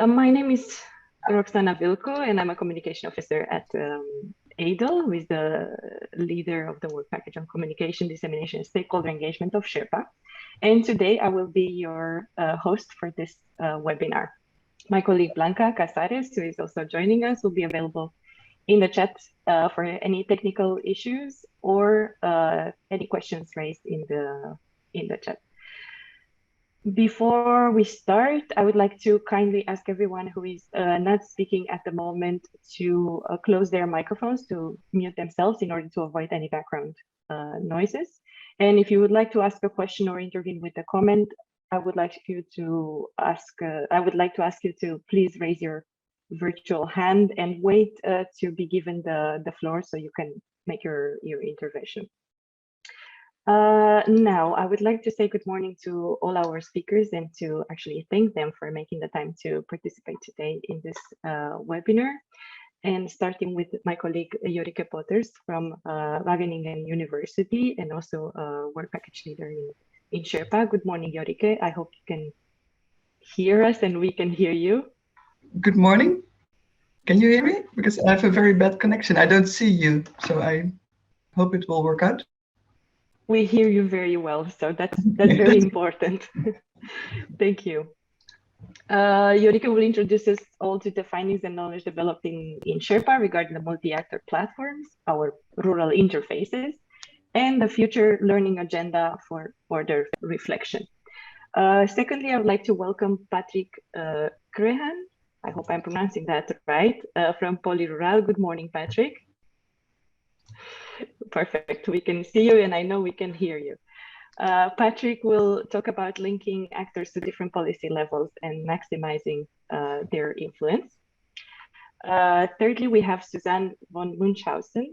My name is Roxana Vilko, and I'm a communication officer at ADL, who is the leader of the work package on communication, dissemination, and stakeholder engagement of SHERPA. And today I will be your host for this webinar. My colleague Blanca Casares, who is also joining us, will be available in the chat for any technical issues or any questions raised in the chat. Before we start, I would like to kindly ask everyone who is not speaking at the moment to close their microphones, to mute themselves in order to avoid any background noises. And if you would like to ask a question or intervene with a comment, I would like to ask you to please raise your virtual hand and wait to be given the floor so you can make your intervention. Now, I would like to say good morning to all our speakers and to actually thank them for making the time to participate today in this webinar. And starting with my colleague Jorike Potters from Wageningen University and also a work package leader in SHERPA. Good morning, Jorike. I hope you can hear us and we can hear you. Good morning. Can you hear me? Because I have a very bad connection. I don't see you, so I hope it will work out. We hear you very well, so that's very important. Thank you. Jorike will introduce us all to the findings and knowledge developed in SHERPA regarding the multi-actor platforms, our rural interfaces, and the future learning agenda for further reflection. Secondly, I would like to welcome Patrick Crehan. I hope I'm pronouncing that right, from PoliRural. Good morning, Patrick. Perfect. We can see you and I know we can hear you. Patrick will talk about linking actors to different policy levels and maximizing their influence. Thirdly, we have Suzanne von Munchhausen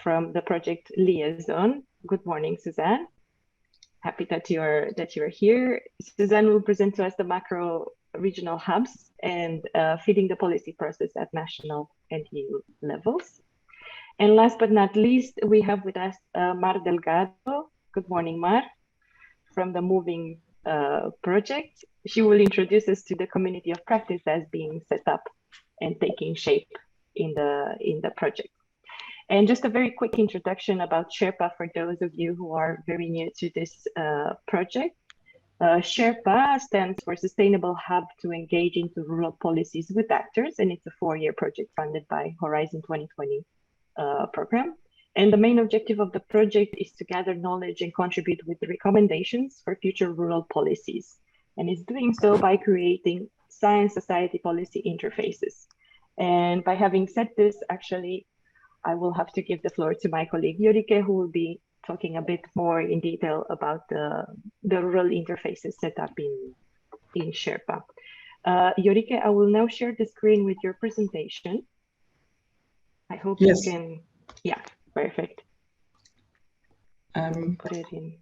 from the project Liaison. Good morning, Suzanne. Happy that you're here. Suzanne will present to us the macro regional hubs and feeding the policy process at national and EU levels. And last but not least, we have with us Mar Delgado. Good morning, Mar, from the Moving project. She will introduce us to the community of practice that's being set up and taking shape in the project. And just a very quick introduction about SHERPA for those of you who are very new to this project. SHERPA stands for Sustainable Hub to Engage into Rural Policies with Actors, and it's a 4-year project funded by Horizon 2020 program. And the main objective of the project is to gather knowledge and contribute with recommendations for future rural policies. And it's doing so by creating science-society policy interfaces. And by having said this, actually, I will have to give the floor to my colleague Jorike, who will be talking a bit more in detail about the rural interfaces set up in SHERPA. Jorike, I will now share the screen with your presentation. I hope yes. You can, yeah, perfect. Put it in.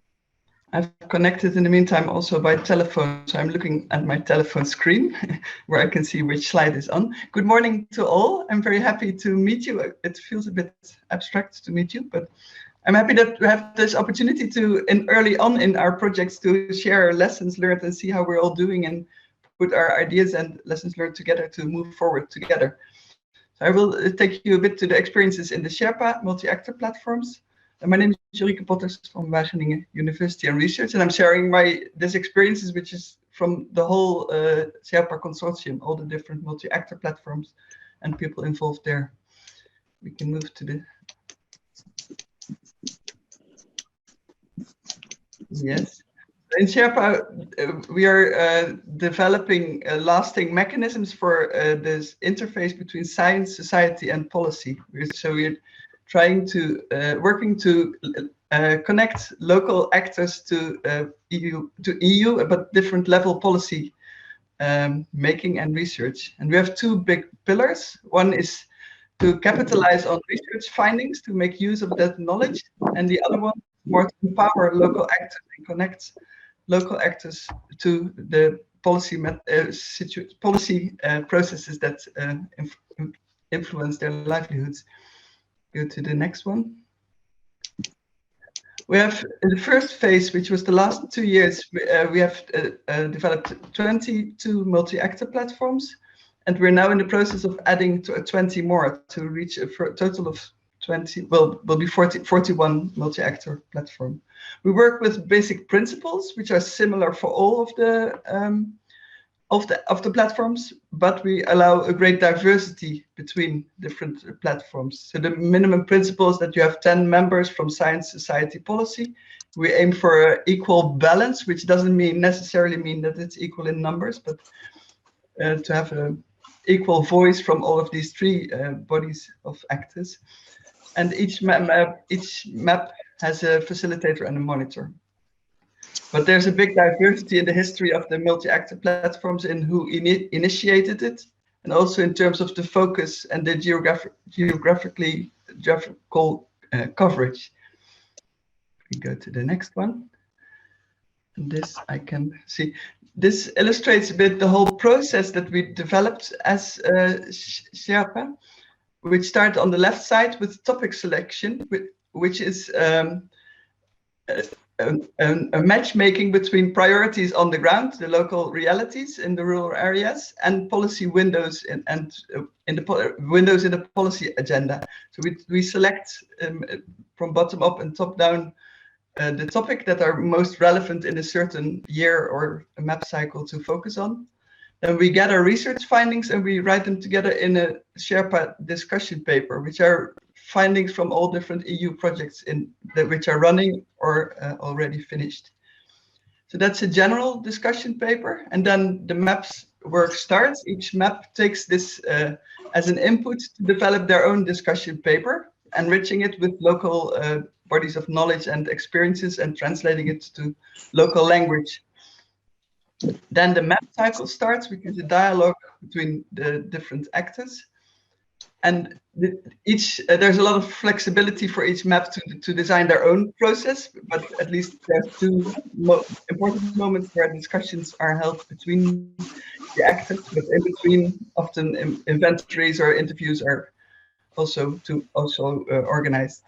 I've connected in the meantime also by telephone, so I'm looking at my telephone screen where I can see which slide is on. Good morning to all. I'm very happy to meet you. It feels a bit abstract to meet you, but I'm happy that we have this opportunity to, early on in our projects, to share lessons learned and see how we're all doing and put our ideas and lessons learned together to move forward together. I will take you a bit to the experiences in the SHERPA multi-actor platforms. My name is Jorike Potters from Wageningen University and Research, and I'm sharing these experiences, which is from the whole SHERPA consortium, all the different multi-actor platforms and people involved there. We can move to the... Yes. In SHERPA, we are developing lasting mechanisms for this interface between science, society, and policy. So we're trying to working to connect local actors to EU, but different level policy making and research. And we have 2 big pillars. One is to capitalize on research findings to make use of that knowledge, and the other one more to empower local actors and connect local actors to the policy processes that influence their livelihoods. Go to the next one. We have in the first phase, which was the last 2 years, we have developed 22 multi-actor platforms. And we're now in the process of adding 20 more to reach a total of 20, well, will be 41 multi-actor platform. We work with basic principles, which are similar for all of the platforms, but we allow a great diversity between different platforms. So the minimum principle is that you have 10 members from science, society, policy. We aim for equal balance, which doesn't necessarily mean that it's equal in numbers, but to have an equal voice from all of these three bodies of actors. And each map has a facilitator and a monitor. But there's a big diversity in the history of the multi-actor platforms in who initiated it, and also in terms of the focus and the geographical coverage. We go to the next one. And this I can see. This illustrates a bit the whole process that we developed as SHERPA, which started on the left side with topic selection, which is a matchmaking between priorities on the ground, the local realities in the rural areas, and policy windows in the policy agenda. So we select from bottom up and top down the topic that are most relevant in a certain year or a map cycle to focus on. Then we gather research findings and we write them together in a Sherpa discussion paper, which are findings from all different EU projects which are running or already finished. So that's a general discussion paper. And then the maps work starts. Each map takes this as an input to develop their own discussion paper, enriching it with local bodies of knowledge and experiences and translating it to local language. Then the map cycle starts, which is a dialogue between the different actors. And there's a lot of flexibility for each map to design their own process, but at least there's two important moments where discussions are held between the actors, but in between often inventories or interviews are also organized.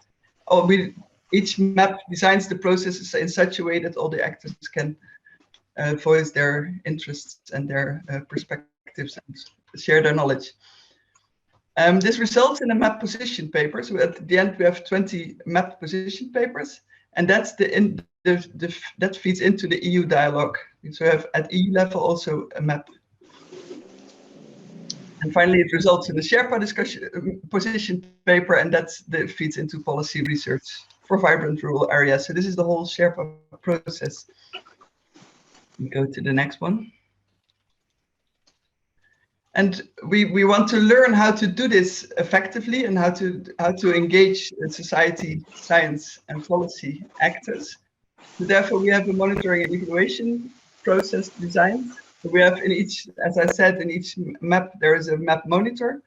Each map designs the processes in such a way that all the actors can voice their interests and their perspectives and share their knowledge. This results in a map position paper. So at the end, we have 20 map position papers, and that's that feeds into the EU dialogue. So we have at EU level also a map. And finally, it results in a Sherpa discussion position paper, and that feeds into policy research for vibrant rural areas. So this is the whole Sherpa process. We go to the next one. And we want to learn how to do this effectively and how to engage society, science, and policy actors. So therefore, we have a monitoring and evaluation process designed. So we have in each, as I said, in each map, there is a map monitor.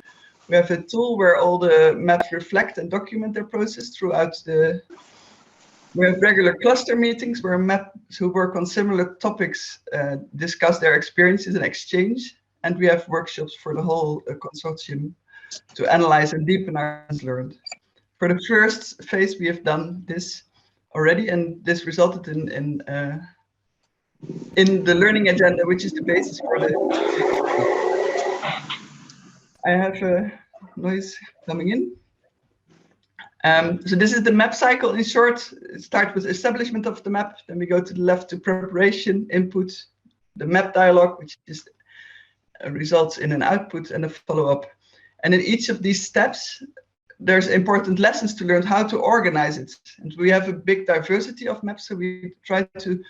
We have a tool where all the maps reflect and document their process throughout the. We have regular cluster meetings where maps who work on similar topics discuss their experiences and exchange. And we have workshops for the whole consortium to analyze and deepen our lessons learned. For the first phase, we have done this already, and this resulted in the learning agenda, which is the basis for the. I have a noise coming in. So this is the map cycle in short. Start with establishment of the map, then we go to the left to preparation, input, the map dialogue, which is results in an output and a follow-up. And in each of these steps, there's important lessons to learn how to organize it. And we have a big diversity of maps, so we try to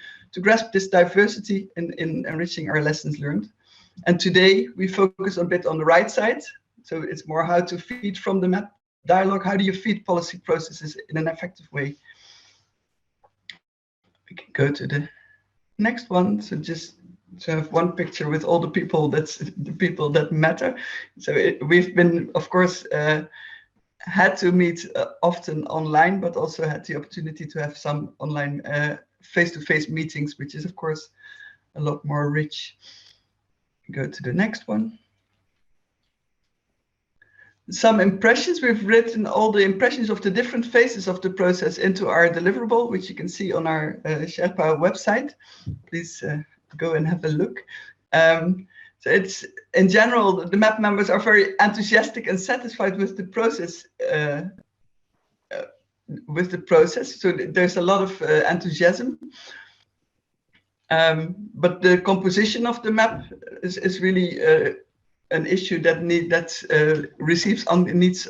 grasp this diversity in enriching our lessons learned. And today we focus a bit on the right side. So it's more how to feed from the map dialogue. How do you feed policy processes in an effective way? We can go to the next one. So just to have one picture with all the people that matter. So we've been, of course, had to meet often online, but also had the opportunity to have some online face-to-face meetings, which is, of course, a lot more rich. Go to the next one. Some impressions. We've written all the impressions of the different phases of the process into our deliverable, which you can see on our Sherpa website. Please go and have a look. So it's, in general, the map members are very enthusiastic and satisfied with the process. So there's a lot of enthusiasm. But the composition of the map is really an issue that needs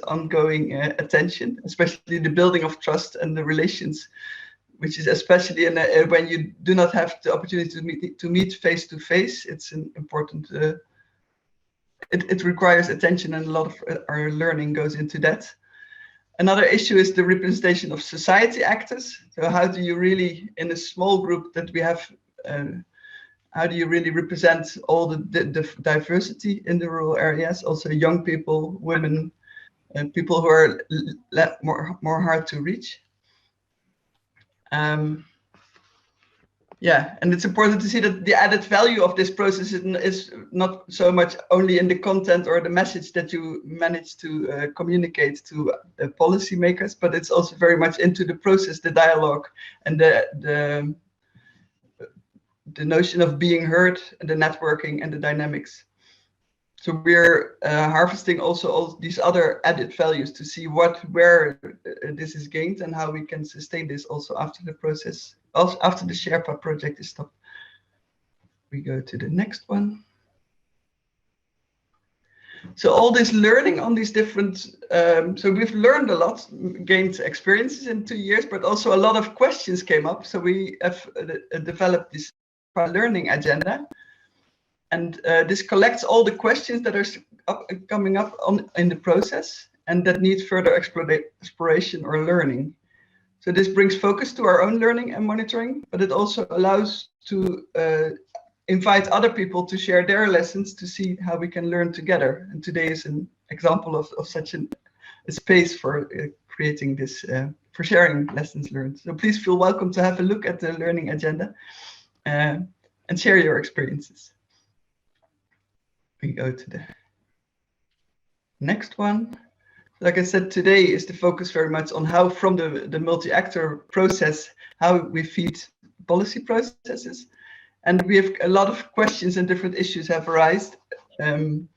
ongoing attention, especially the building of trust and the relations, which is especially when you do not have the opportunity to meet face to face. It's an important. It requires attention, and a lot of our learning goes into that. Another issue is the representation of society actors. So how do you really, in a small group that we have, how do you really represent all the diversity in the rural areas? Also young people, women, and people who are more hard to reach. Yeah, and it's important to see that the added value of this process is not so much only in the content or the message that you manage to communicate to policymakers, but it's also very much into the process, the dialogue, and the notion of being heard, and the networking and the dynamics. So we're harvesting also all these other added values to see where this is gained and how we can sustain this also after the process, also after the SHERPA project is stopped. We go to the next one. So all this learning on these different, so we've learned a lot, gained experiences in 2 years, but also a lot of questions came up. So we have developed this learning agenda. And this collects all the questions that are coming up in the process and that need further exploration or learning. So this brings focus to our own learning and monitoring, but it also allows to invite other people to share their lessons to see how we can learn together. And today is an example of such a space for creating this, for sharing lessons learned. So please feel welcome to have a look at the learning agenda and share your experiences. We go to the next one. Like I said, today is the focus very much on how from the multi-actor process, how we feed policy processes. And we have a lot of questions and different issues have arisen.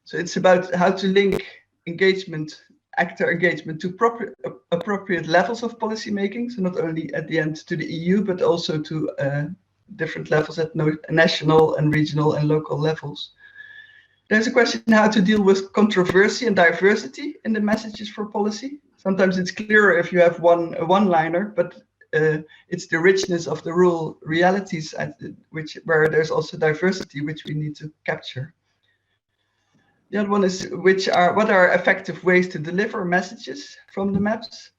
So it's about how to link engagement, actor engagement to appropriate levels of policy making. So not only at the end to the EU, but also to different levels at national and regional and local levels. There's a question how to deal with controversy and diversity in the messages for policy. Sometimes it's clearer if you have a one-liner, but it's the richness of the rural realities where there's also diversity, which we need to capture. The other one is what are effective ways to deliver messages from the maps?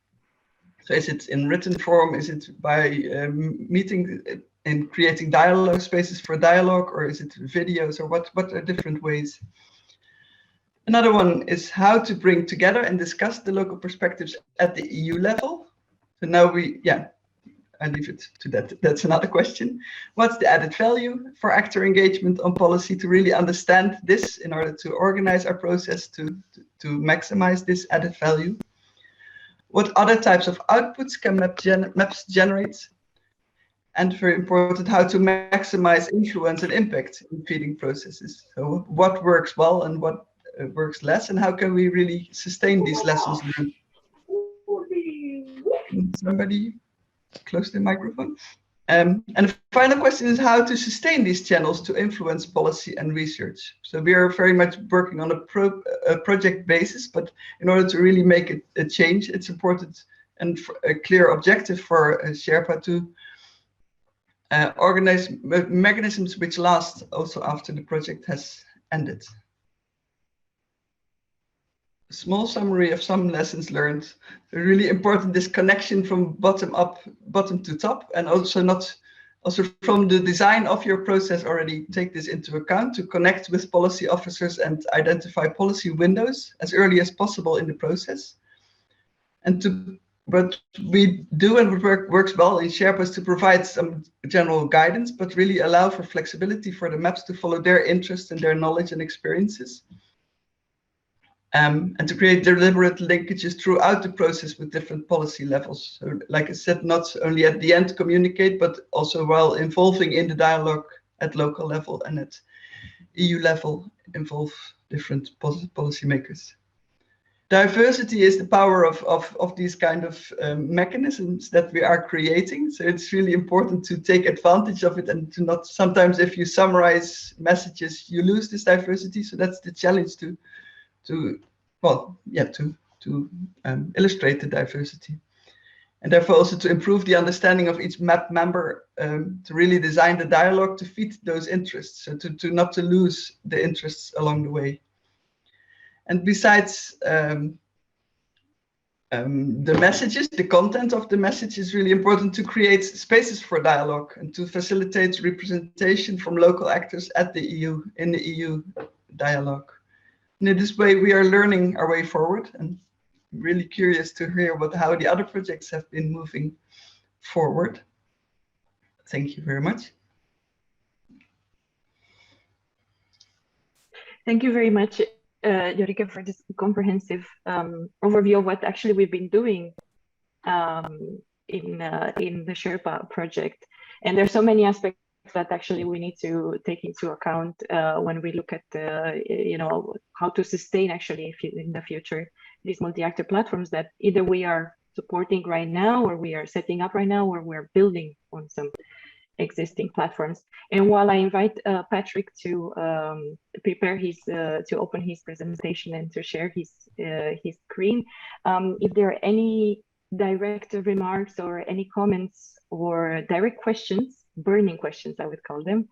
So is it in written form? Is it by meeting and creating dialogue spaces for dialogue, or is it videos, or what are different ways? Another one is how to bring together and discuss the local perspectives at the EU level. So now I leave it to that. That's another question. What's the added value for actor engagement on policy to really understand this in order to organize our process to maximize this added value? What other types of outputs can maps generate? And very important, how to maximize influence and impact in feeding processes. So what works well and what works less, and how can we really sustain these lessons learned? Somebody close the microphone. And the final question is how to sustain these channels to influence policy and research. So we are very much working on a project basis, but in order to really make it a change, it's important and a clear objective for SHERPA to organize mechanisms which last also after the project has ended. A small summary of some lessons learned. Really important, this connection from bottom to top, and also from the design of your process already take this into account to connect with policy officers and identify policy windows as early as possible in the process. And what we do and what works well in SHERPA is to provide some general guidance, but really allow for flexibility for the maps to follow their interests and their knowledge and experiences. And to create deliberate linkages throughout the process with different policy levels. So like I said, not only at the end communicate, but also while involving in the dialogue at local level and at EU level involve different policymakers. Diversity is the power of these kind of mechanisms that we are creating. So it's really important to take advantage of it and to not, sometimes if you summarize messages, you lose this diversity. So that's the challenge to illustrate the diversity. And therefore also to improve the understanding of each MAP member, to really design the dialogue to fit those interests, so to not to lose the interests along the way. And besides the messages, the content of the message is really important to create spaces for dialogue and to facilitate representation from local actors at the EU, in the EU dialogue. And in this way, we are learning our way forward, and I'm really curious to hear how the other projects have been moving forward. Thank you very much. Thank you very much, Jorike, for this comprehensive overview of what actually we've been doing in the SHERPA project. And there's so many aspects that actually we need to take into account when we look at how to sustain actually in the future these multi-actor platforms that either we are supporting right now, or we are setting up right now, or we're building on some existing platforms. And while I invite Patrick to prepare his to open his presentation and to share his screen, if there are any direct remarks or any comments or direct questions, burning questions I would call them,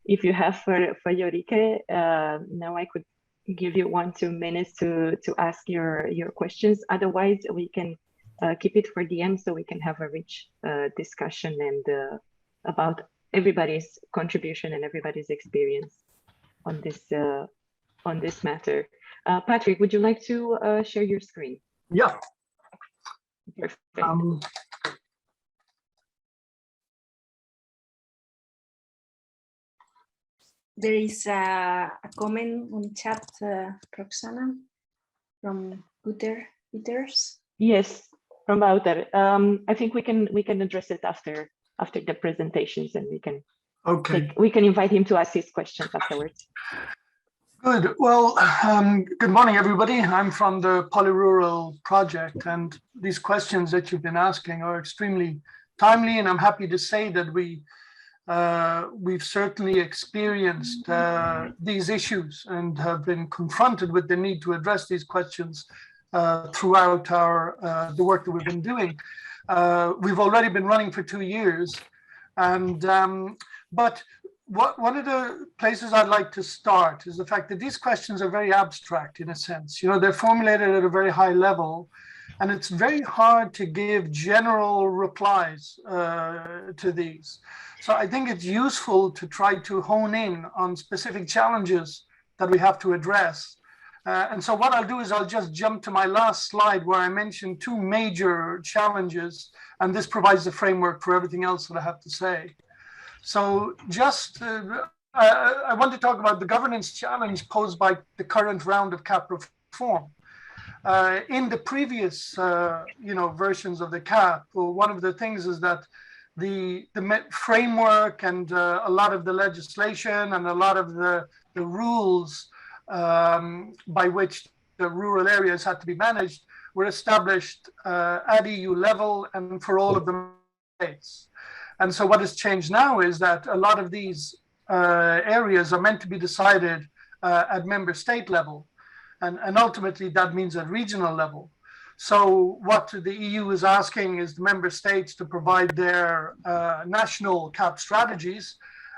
if you have for Jorike, now I could give you 1-2 minutes to ask your questions. Otherwise we can keep it for the end so we can have a rich discussion and about everybody's contribution and everybody's experience on this matter. Patrick, would you like to share your screen? Yeah. Perfect. There is a comment on chat, Roxana, from Peters. Yes, from Wouter. I think we can address it after the presentations, and we can invite him to ask his questions afterwards. Good. Well, good morning, everybody. I'm from the PoliRural project, and these questions that you've been asking are extremely timely, and I'm happy to say that we've certainly experienced these issues and have been confronted with the need to address these questions throughout the work that we've been doing. We've already been running for 2 years, and but one of the places I'd like to start is the fact that these questions are very abstract in a sense. You know, they're formulated at a very high level, and it's very hard to give general replies to these. So I think it's useful to try to hone in on specific challenges that we have to address. And so what I'll do is I'll just jump to my last slide where I mentioned 2 major challenges, and this provides the framework for everything else that I have to say. So just, I want to talk about the governance challenge posed by the current round of CAP reform. In the previous, versions of the CAP, one of the things is that the framework and a lot of the legislation and a lot of the rules by which the rural areas had to be managed were established at EU level and for all of the states. And so what has changed now is that a lot of these areas are meant to be decided at member state level. And ultimately that means at regional level. So what the EU is asking is the member states to provide their national CAP strategies.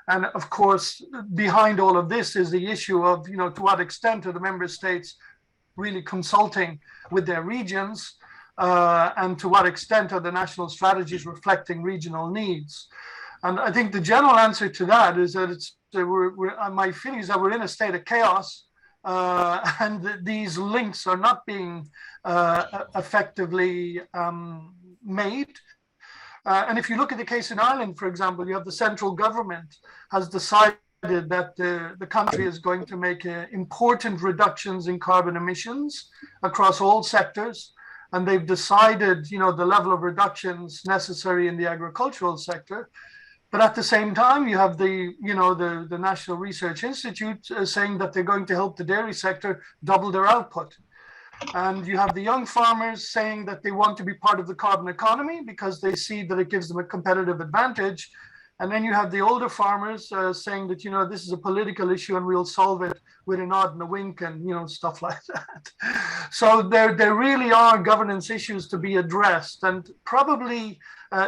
And of course, behind all of this is the issue of, to what extent are the member states really consulting with their regions, and to what extent are the national strategies reflecting regional needs. And I think the general answer to that is that my feeling is that we're in a state of chaos, and that these links are not being effectively made. And if you look at the case in Ireland, for example, you have the central government has decided that the country is going to make important reductions in carbon emissions across all sectors. And they've decided, the level of reductions necessary in the agricultural sector. But at the same time, you have the National Research Institute saying that they're going to help the dairy sector double their output. And you have the young farmers saying that they want to be part of the carbon economy because they see that it gives them a competitive advantage. And then you have the older farmers saying that, this is a political issue and we'll solve it with a nod and a wink and, stuff like that. So there really are governance issues to be addressed, and probably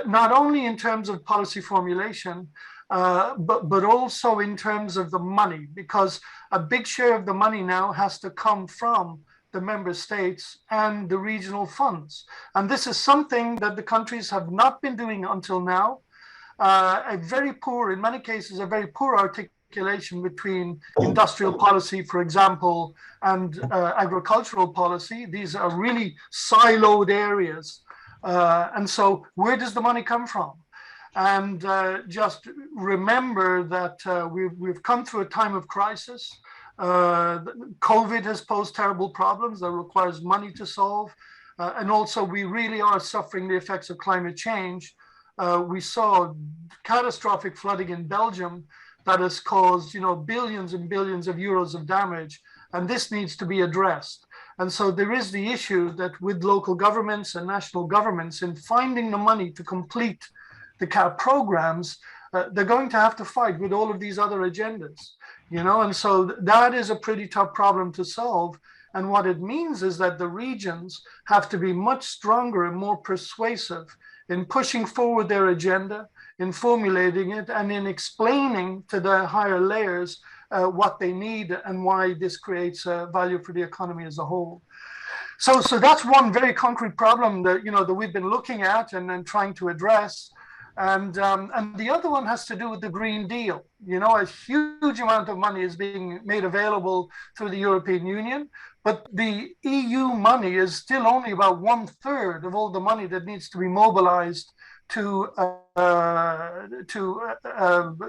not only in terms of policy formulation, but also in terms of the money, because a big share of the money now has to come from the member states and the regional funds. And this is something that the countries have not been doing until now. In many cases, a very poor articulation between industrial policy, for example, and agricultural policy. These are really siloed areas. And so where does the money come from? And just remember that we've come through a time of crisis. COVID has posed terrible problems that requires money to solve. And also we really are suffering the effects of climate change. We saw catastrophic flooding in Belgium that has caused, billions and billions of euros of damage. And this needs to be addressed. And so there is the issue that with local governments and national governments in finding the money to complete the CAP programs, they're going to have to fight with all of these other agendas. And so that is a pretty tough problem to solve. And what it means is that the regions have to be much stronger and more persuasive in pushing forward their agenda, in formulating it, and in explaining to the higher layers what they need and why this creates value for the economy as a whole. So that's one very concrete problem that that we've been looking at and trying to address. And the other one has to do with the Green Deal. A huge amount of money is being made available through the European Union, but the EU money is still only about 1/3 of all the money that needs to be mobilized to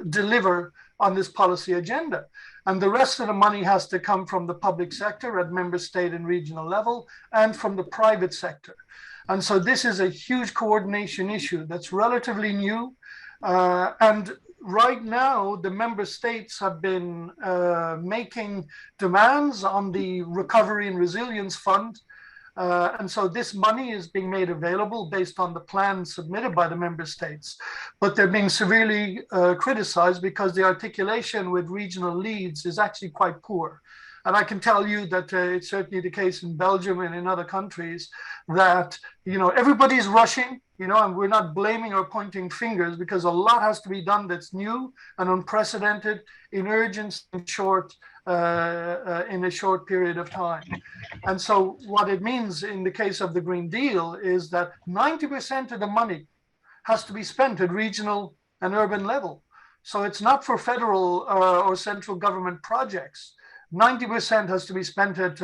deliver on this policy agenda. And the rest of the money has to come from the public sector at member state and regional level and from the private sector. And so this is a huge coordination issue that's relatively new. And right now, the member states have been making demands on the Recovery and Resilience Fund. And so this money is being made available based on the plan submitted by the member states. But they're being severely criticized because the articulation with regional leads is actually quite poor. And I can tell you that it's certainly the case in Belgium and in other countries that, everybody's rushing, and we're not blaming or pointing fingers because a lot has to be done that's new and unprecedented in urgency and in a short period of time. And so what it means in the case of the Green Deal is that 90% of the money has to be spent at regional and urban level. So it's not for federal or central government projects. 90% has to be spent at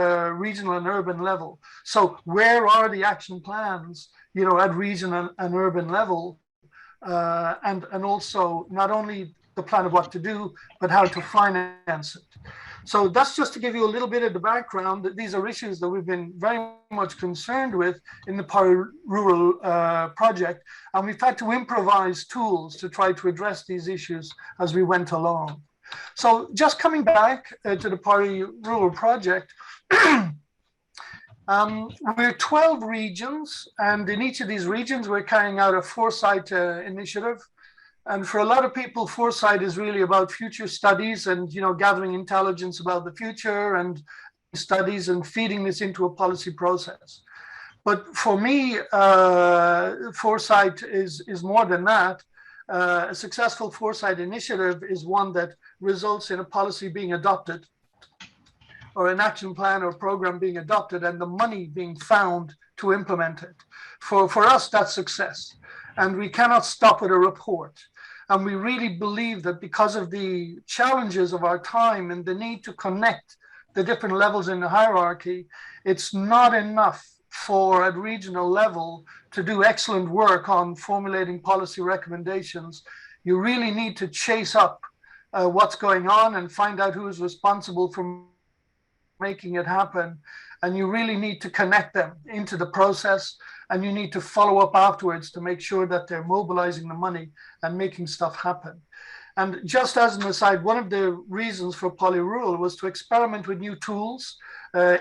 regional and urban level. So where are the action plans, at regional and urban level? And also not only the plan of what to do, but how to finance it. So that's just to give you a little bit of the background that these are issues that we've been very much concerned with in the PoliRural project. And we've had to improvise tools to try to address these issues as we went along. So just coming back to the PoliRural project, we're 12 regions, and in each of these regions, we're carrying out a Foresight initiative. And for a lot of people, Foresight is really about future studies and, gathering intelligence about the future and studies and feeding this into a policy process. But for me, Foresight is more than that. A successful Foresight initiative is one that results in a policy being adopted or an action plan or program being adopted and the money being found to implement it. For us, that's success. And we cannot stop at a report. And we really believe that because of the challenges of our time and the need to connect the different levels in the hierarchy, it's not enough for at regional level to do excellent work on formulating policy recommendations. You really need to chase up what's going on and find out who is responsible for making it happen. And you really need to connect them into the process. and you need to follow up afterwards to make sure that they're mobilizing the money and making stuff happen. And just as an aside, one of the reasons for PoliRural was to experiment with new tools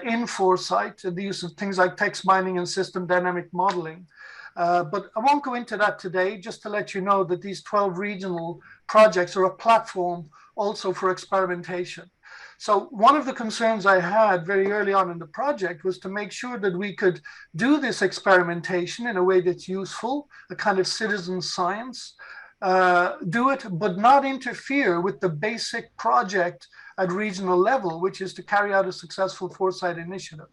in Foresight, the use of things like text mining and system dynamic modeling. But I won't go into that today, just to let you know that these 12 regional projects are a platform also for experimentation. So one of the concerns I had very early on in the project was to make sure that we could do this experimentation in a way that's useful, a kind of citizen science, do it, but not interfere with the basic project at regional level, which is to carry out a successful Foresight initiative.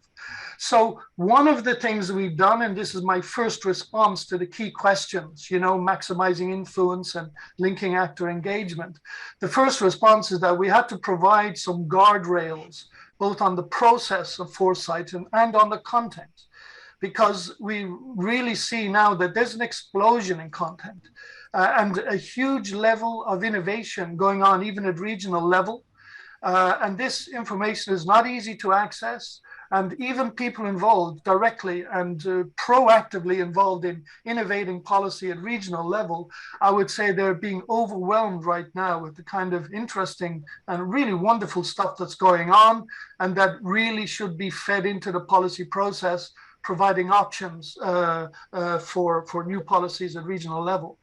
So one of the things we've done, and this is my first response to the key questions, you know, maximizing influence and linking actor engagement. The first response is that we had to provide some guardrails, both on the process of Foresight and on the content, because we really see now that there's an explosion in content and a huge level of innovation going on even at regional level. And this information is not easy to access, and even people involved directly and proactively involved in innovating policy at regional level, I would say they're being overwhelmed right now with the kind of interesting and really wonderful stuff that's going on, and that really should be fed into the policy process, providing options for new policies at regional level.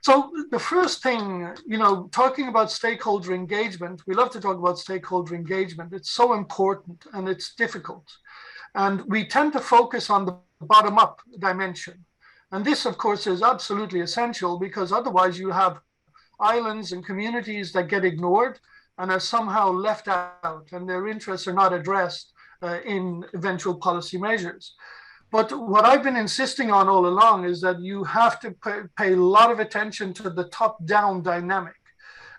So the first thing, you know, talking about stakeholder engagement, we love to talk about stakeholder engagement. It's so important and it's difficult. And we tend to focus on the bottom-up dimension. And this, of course, is absolutely essential, because otherwise you have islands and communities that get ignored and are somehow left out, and their interests are not addressed in eventual policy measures. But what I've been insisting on all along is that you have to pay a lot of attention to the top-down dynamic.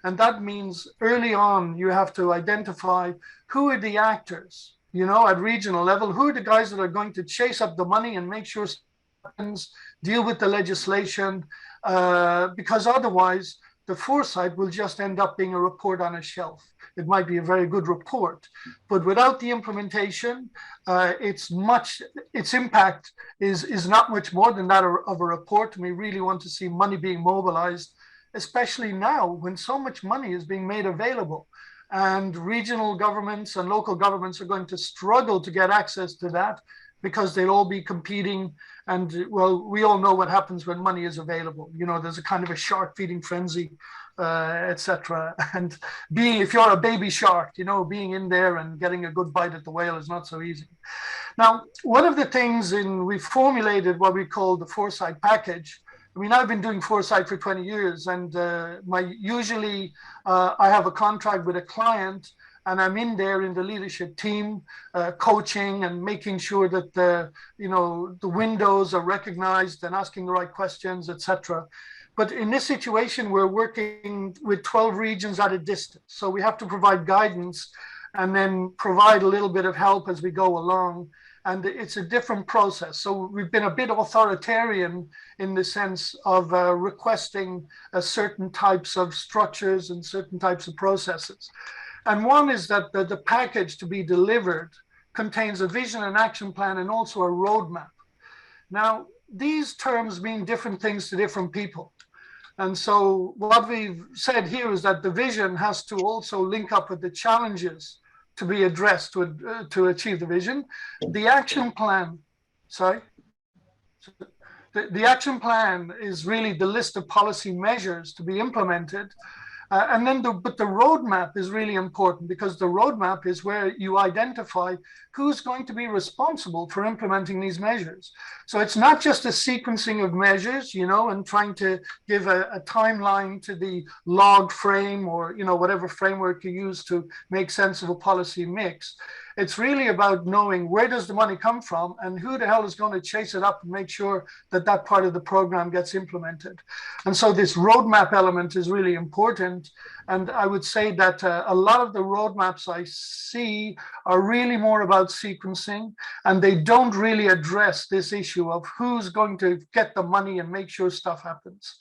And that means early on, you have to identify who are the actors, you know, at regional level, who are the guys that are going to chase up the money and make sure happens, deal with the legislation, because otherwise the Foresight will just end up being a report on a shelf. It might be a very good report, but without the implementation, its impact is not much more than that of a report. And we really want to see money being mobilized, especially now when so much money is being made available. And regional governments and local governments are going to struggle to get access to that, because they'll all be competing. And well, we all know what happens when money is available. You know, there's a kind of a shark feeding frenzy, etc. And if you're a baby shark, you know, being in there and getting a good bite at the whale is not so easy. Now, one of the things we formulated what we call the Foresight package. I mean, I've been doing Foresight for 20 years, and usually I have a contract with a client, and I'm in there in the leadership team, coaching and making sure that the windows are recognized and asking the right questions, etc. But in this situation, we're working with 12 regions at a distance. So we have to provide guidance and then provide a little bit of help as we go along. And it's a different process. So we've been a bit authoritarian in the sense of requesting certain types of structures and certain types of processes. And one is that the package to be delivered contains a vision and action plan and also a roadmap. Now, these terms mean different things to different people. And so what we've said here is that the vision has to also link up with the challenges to be addressed to achieve the vision. The action plan, the action plan is really the list of policy measures to be implemented. And then but the roadmap is really important, because the roadmap is where you identify who's going to be responsible for implementing these measures. So it's not just a sequencing of measures, you know, and trying to give a timeline to the log frame or, you know, whatever framework you use to make sense of a policy mix. It's really about knowing where does the money come from and who the hell is going to chase it up and make sure that that part of the program gets implemented. And so this roadmap element is really important. And I would say that a lot of the roadmaps I see are really more about sequencing, and they don't really address this issue of who's going to get the money and make sure stuff happens.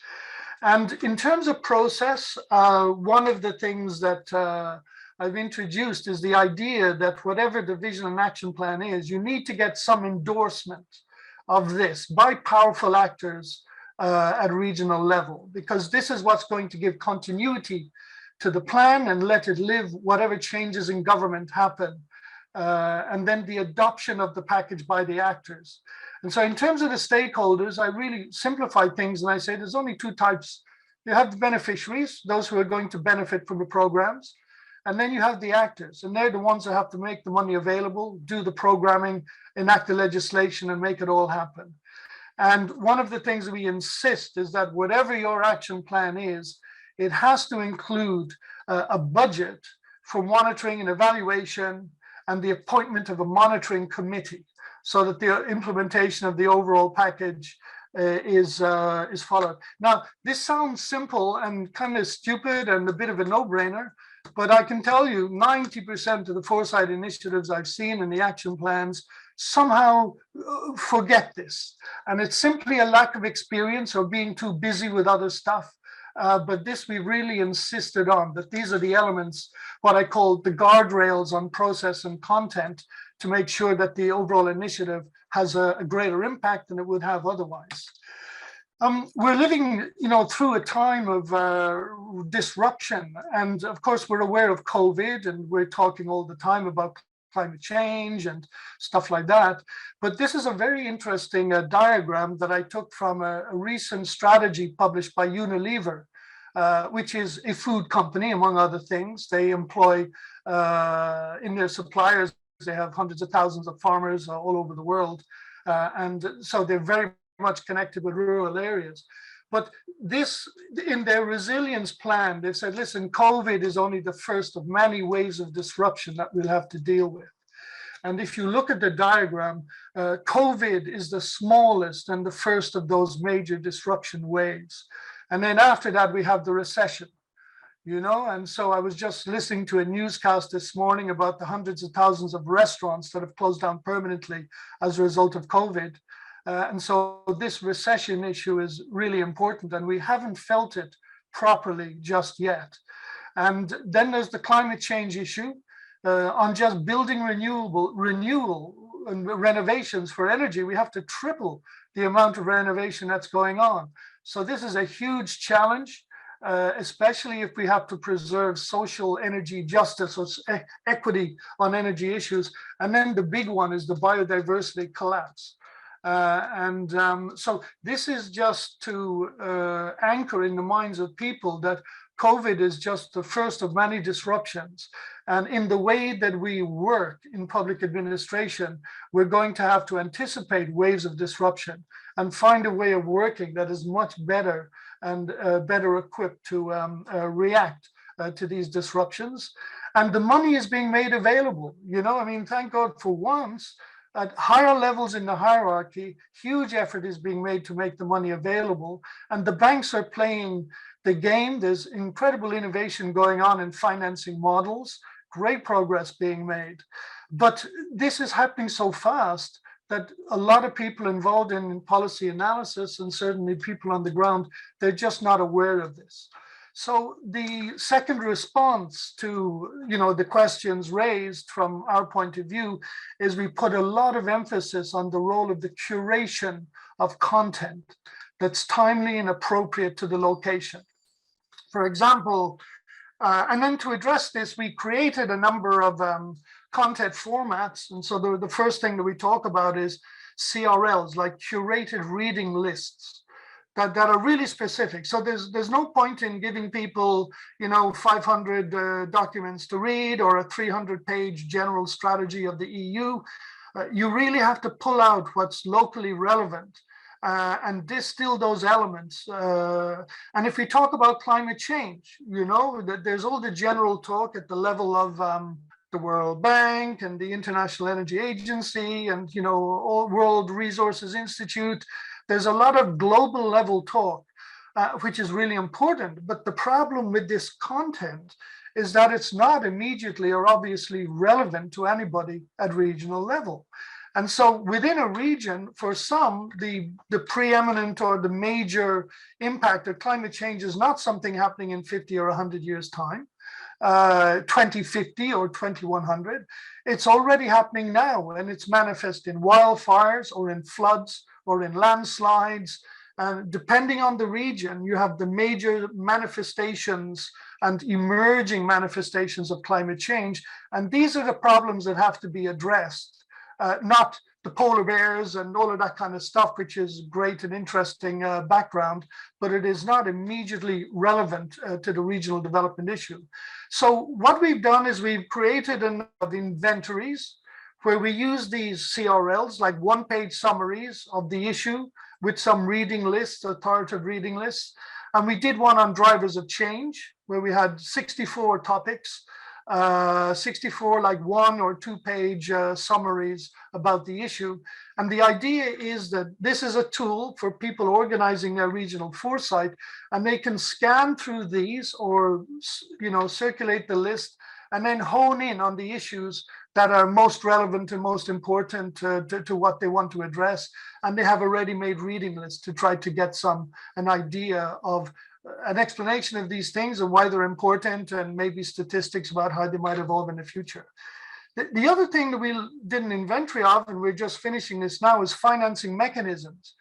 And in terms of process, one of the things that I've introduced is the idea that whatever the vision and action plan is, you need to get some endorsement of this by powerful actors at regional level, because this is what's going to give continuity to the plan and let it live whatever changes in government happen. And then the adoption of the package by the actors. And so in terms of the stakeholders, I really simplify things and I say there's only two types. You have the beneficiaries, those who are going to benefit from the programs, and then you have the actors, and they're the ones that have to make the money available, do the programming, enact the legislation, and make it all happen. And one of the things we insist is that whatever your action plan is, it has to include a budget for monitoring and evaluation and the appointment of a monitoring committee so that the implementation of the overall package is followed. Now, this sounds simple and kind of stupid and a bit of a no-brainer, but I can tell you 90% of the Foresight initiatives I've seen in the action plans somehow forget this. And it's simply a lack of experience or being too busy with other stuff. But this we really insisted on, that these are the elements, what I call the guardrails on process and content, to make sure that the overall initiative has a greater impact than it would have otherwise. We're living, through a time of disruption, and of course we're aware of COVID, and we're talking all the time about climate change and stuff like that. But this is a very interesting diagram that I took from a recent strategy published by Unilever, which is a food company, among other things. They employ in their suppliers, they have hundreds of thousands of farmers all over the world. And so they're very much connected with rural areas. But this, in their resilience plan, they said, listen, COVID is only the first of many waves of disruption that we'll have to deal with. And if you look at the diagram, COVID is the smallest and the first of those major disruption waves. And then after that, we have the recession, and so I was just listening to a newscast this morning about the hundreds of thousands of restaurants that have closed down permanently as a result of COVID. And so this recession issue is really important, and we haven't felt it properly just yet. And then there's the climate change issue on just building renewal and renovations for energy. We have to triple the amount of renovation that's going on. So this is a huge challenge, especially if we have to preserve social energy justice or equity on energy issues. And then the big one is the biodiversity collapse. So this is just to anchor in the minds of people that COVID is just the first of many disruptions. And in the way that we work in public administration, we're going to have to anticipate waves of disruption and find a way of working that is much better and better equipped to react to these disruptions. And the money is being made available. Thank God for once, at higher levels in the hierarchy, huge effort is being made to make the money available. And the banks are playing the game. There's incredible innovation going on in financing models, great progress being made. But this is happening so fast that a lot of people involved in policy analysis, and certainly people on the ground, they're just not aware of this. So the second response to the questions raised from our point of view is we put a lot of emphasis on the role of the curation of content that's timely and appropriate to the location. For example, and then to address this, we created a number of content formats. And so the first thing that we talk about is CRLs, like curated reading lists. That are really specific. So there's no point in giving people 500 documents to read or a 300-page general strategy of the EU. You really have to pull out what's locally relevant and distill those elements. And if we talk about climate change, there's all the general talk at the level of the World Bank and the International Energy Agency and World Resources Institute. There's a lot of global level talk, which is really important. But the problem with this content is that it's not immediately or obviously relevant to anybody at regional level. And so within a region, for some, the preeminent or the major impact of climate change is not something happening in 50 or 100 years' time. 2050 or 2100. It's already happening now, and it's manifest in wildfires or in floods or in landslides. And depending on the region, you have the major manifestations and emerging manifestations of climate change. And these are the problems that have to be addressed, not the polar bears and all of that kind of stuff, which is great and interesting background, but it is not immediately relevant to the regional development issue. So what we've done is we've created a number of inventories where we use these CRLs, like one-page summaries of the issue with some reading lists, authoritative reading lists. And we did one on drivers of change, where we had 64 topics, 64 like 1 or 2 page summaries about the issue. And the idea is that this is a tool for people organizing their regional foresight, and they can scan through these or, you know, circulate the list and then hone in on the issues that are most relevant and most important to what they want to address. And they have a ready-made reading list to try to get an idea of an explanation of these things and why they're important, and maybe statistics about how they might evolve in the future. The other thing that we did an inventory of, and we're just finishing this now, is financing mechanisms.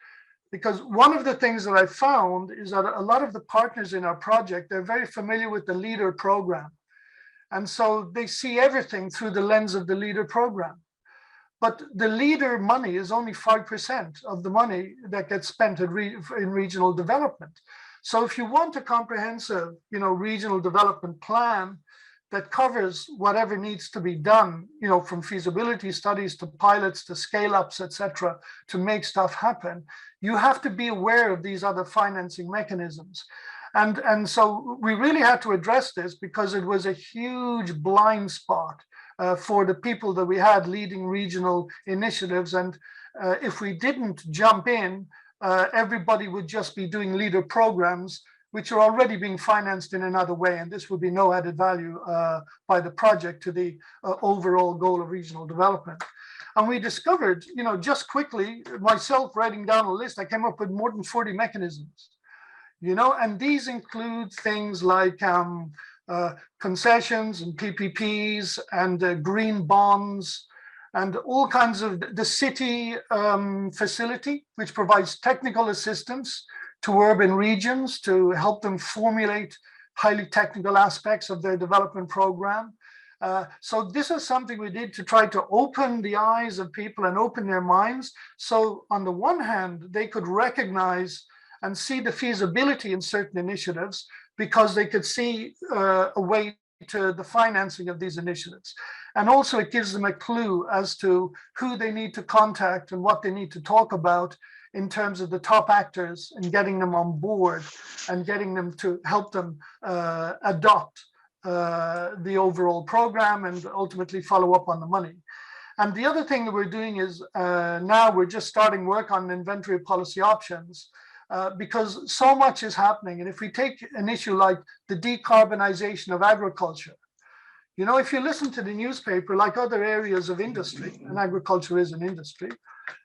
Because one of the things that I found is that a lot of the partners in our project, they're very familiar with the LEADER program. And so they see everything through the lens of the LEADER program. But the LEADER money is only 5% of the money that gets spent in regional development. So if you want a comprehensive, you know, regional development plan that covers whatever needs to be done, you know, from feasibility studies to pilots to scale-ups, etc., to make stuff happen, you have to be aware of these other financing mechanisms. And so we really had to address this because it was a huge blind spot for the people that we had leading regional initiatives. And if we didn't jump in, everybody would just be doing LEADER programs, which are already being financed in another way. And this would be no added value by the project to the overall goal of regional development. And we discovered, you know, just quickly, myself writing down a list, I came up with more than 40 mechanisms. You know, and these include things like concessions and PPPs and green bonds and all kinds of the city facility, which provides technical assistance to urban regions to help them formulate highly technical aspects of their development program. So this is something we did to try to open the eyes of people and open their minds. So on the one hand, they could recognize and see the feasibility in certain initiatives because they could see a way to the financing of these initiatives. And also it gives them a clue as to who they need to contact and what they need to talk about in terms of the top actors and getting them on board and getting them to help them adopt the overall program and ultimately follow up on the money. And the other thing that we're doing is now we're just starting work on an inventory of policy options. Because so much is happening. And if we take an issue like the decarbonization of agriculture, you know, if you listen to the newspaper, like other areas of industry, and agriculture is an industry,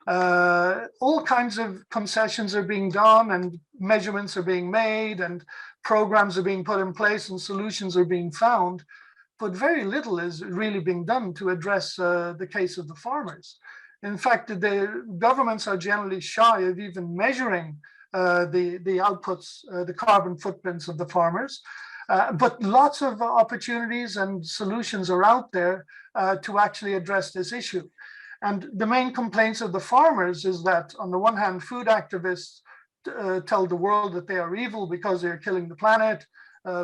all kinds of concessions are being done and measurements are being made and programs are being put in place and solutions are being found, but very little is really being done to address the case of the farmers. In fact, the governments are generally shy of even measuring the outputs, the carbon footprints of the farmers. But lots of opportunities and solutions are out there to actually address this issue. And the main complaints of the farmers is that, on the one hand, food activists tell the world that they are evil because they're killing the planet,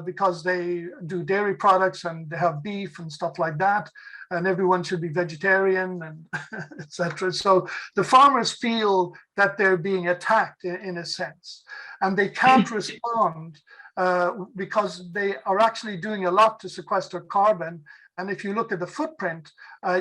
because they do dairy products and they have beef and stuff like that, and everyone should be vegetarian and etc. So the farmers feel that they're being attacked in a sense, and they can't respond because they are actually doing a lot to sequester carbon, And if you look at the footprint,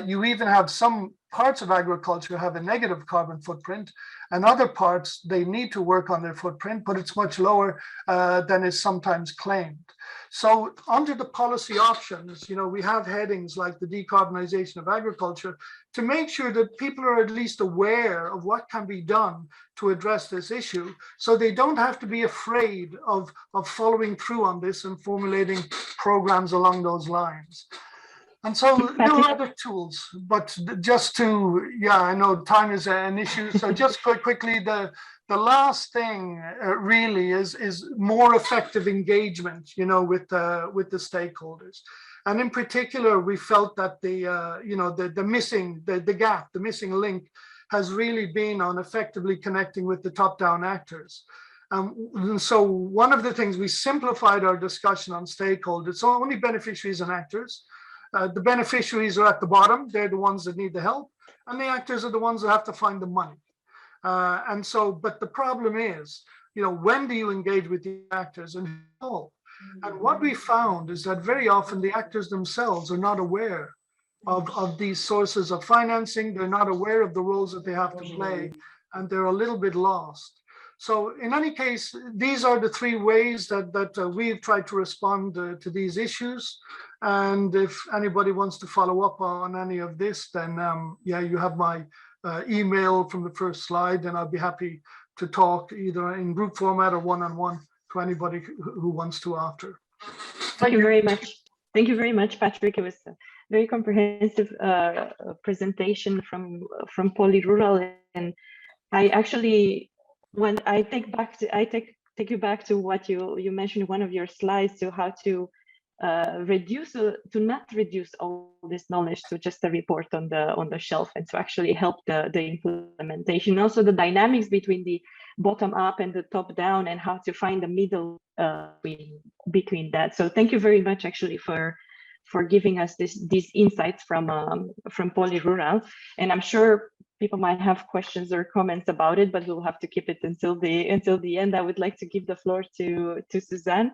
you even have some parts of agriculture have a negative carbon footprint, and other parts, they need to work on their footprint, but it's much lower than is sometimes claimed. So under the policy options, we have headings like the decarbonization of agriculture to make sure that people are at least aware of what can be done to address this issue, so they don't have to be afraid of following through on this and formulating programs along those lines. And so there are other tools, but just to, I know time is an issue. So just quickly, the last thing really is more effective engagement, with the stakeholders. And in particular, we felt that the missing link has really been on effectively connecting with the top-down actors. And so one of the things, we simplified our discussion on stakeholders, so only beneficiaries and actors. The beneficiaries are at the bottom. They're the ones that need the help. And the actors are the ones that have to find the money. But the problem is, when do you engage with the actors and how? And what we found is that very often the actors themselves are not aware of these sources of financing. They're not aware of the roles that they have to play, and they're a little bit lost. So in any case, these are the three ways that we've tried to respond to these issues. And if anybody wants to follow up on any of this, then you have my email from the first slide, and I'll be happy to talk either in group format or one-on-one to anybody who wants to after. Thank you very much. Thank you very much, Patrick. It was a very comprehensive presentation from PoliRural, and I actually, when I take you back to what you mentioned in one of your slides, to how to not reduce all this knowledge to just a report on the shelf, and to actually help the implementation. Also the dynamics between the bottom up and the top down, and how to find the middle between that. So thank you very much actually for giving us these insights from PoliRural. And I'm sure people might have questions or comments about it, but we'll have to keep it until the end. I would like to give the floor to Suzanne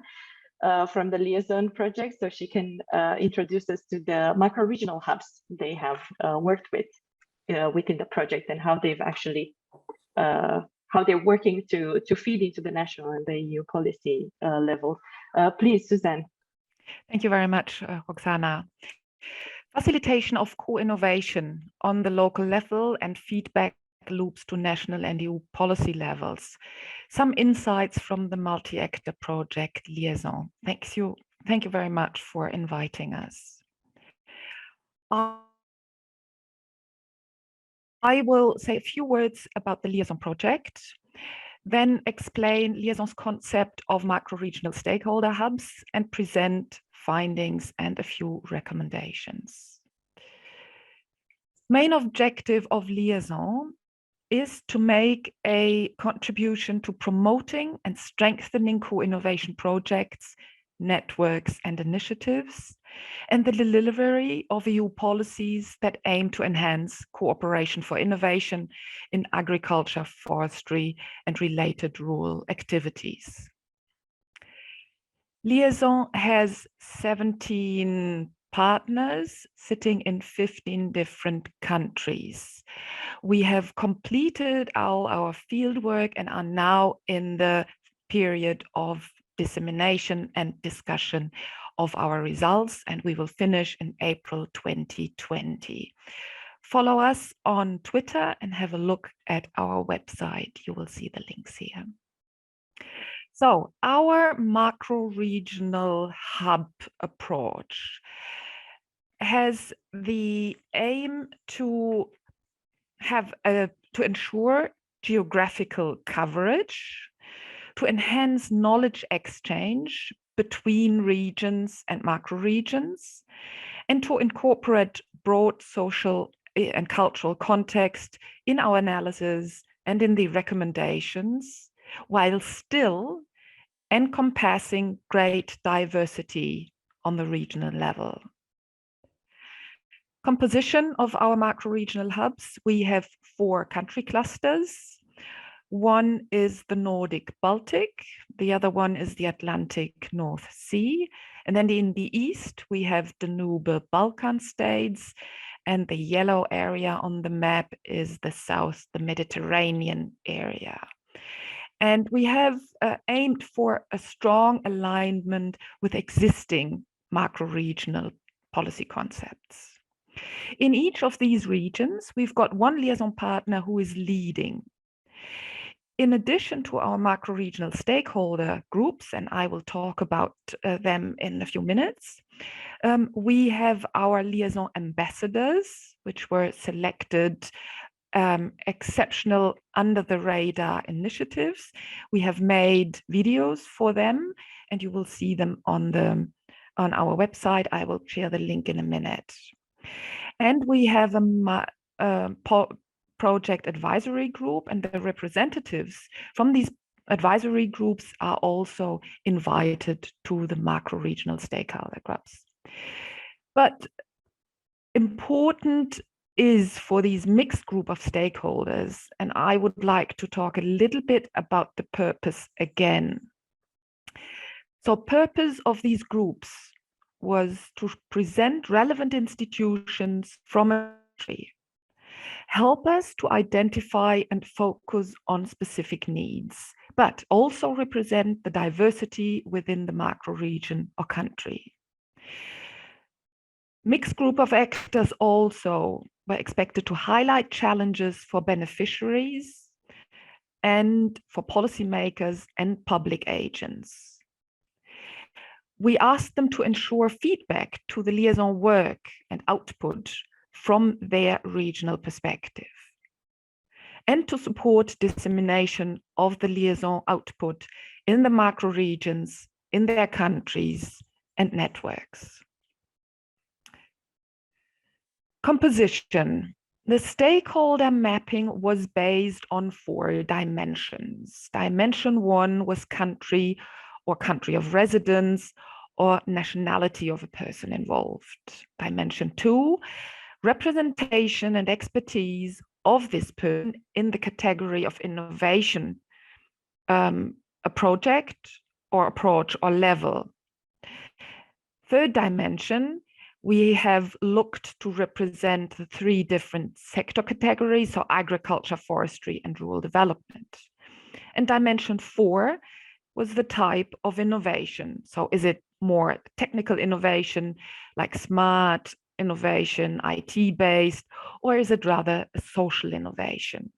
from the Liaison Project, so she can introduce us to the macro-regional hubs they have worked with within the project, and how they've actually how they're working to feed into the national and the EU policy level. Please, Suzanne. Thank you very much, Roxana. Facilitation of co-innovation on the local level and feedback loops to national and EU policy levels. Some insights from the Multiactive project Liaison. Thank you very much for inviting us. I will say a few words about the Liaison project, then explain Liaison's concept of macro-regional stakeholder hubs, and present findings and a few recommendations. Main objective of Liaison is to make a contribution to promoting and strengthening co-innovation projects, networks and initiatives, and the delivery of EU policies that aim to enhance cooperation for innovation in agriculture, forestry, and related rural activities. Liaison has 17 partners sitting in 15 different countries. We have completed all our fieldwork and are now in the period of dissemination and discussion of our results, and we will finish in April 2020. Follow us on Twitter and have a look at our website. You will see the links here. So our macro-regional hub approach has the aim to ensure geographical coverage, to enhance knowledge exchange between regions and macro regions, and to incorporate broad social and cultural context in our analysis and in the recommendations, while still encompassing great diversity on the regional level. Composition of our macro-regional hubs: we have 4 country clusters One is the Nordic Baltic, the other one is the Atlantic North Sea. And then in the east, we have Danube Balkan states, and the yellow area on the map is the south, the Mediterranean area. And we have aimed for a strong alignment with existing macro-regional policy concepts. In each of these regions, we've got one liaison partner who is leading. In addition to our macro-regional stakeholder groups, and I will talk about them in a few minutes, we have our liaison ambassadors, which were selected exceptional under the radar initiatives. We have made videos for them, and you will see them on our website. I will share the link in a minute. And we have a project advisory group, and the representatives from these advisory groups are also invited to the macro-regional stakeholder groups. But important is for these mixed group of stakeholders, and I would like to talk a little bit about the purpose again. So purpose of these groups was to present relevant institutions from a country, help us to identify and focus on specific needs, but also represent the diversity within the macro region or country. Mixed group of actors also were expected to highlight challenges for beneficiaries and for policymakers and public agents. We asked them to ensure feedback to the liaison work and output from their regional perspective, and to support dissemination of the liaison output in the macro regions, in their countries and networks. Composition. The stakeholder mapping was based on 4 dimensions. Dimension 1 was country or country of residence or nationality of a person involved. Dimension 2, representation and expertise of this person in the category of innovation, a project or approach or level. Third dimension, we have looked to represent the 3 different sector categories, so agriculture, forestry, and rural development. And dimension 4 was the type of innovation. So is it more technical innovation, like smart innovation, IT-based, or is it rather a social innovation?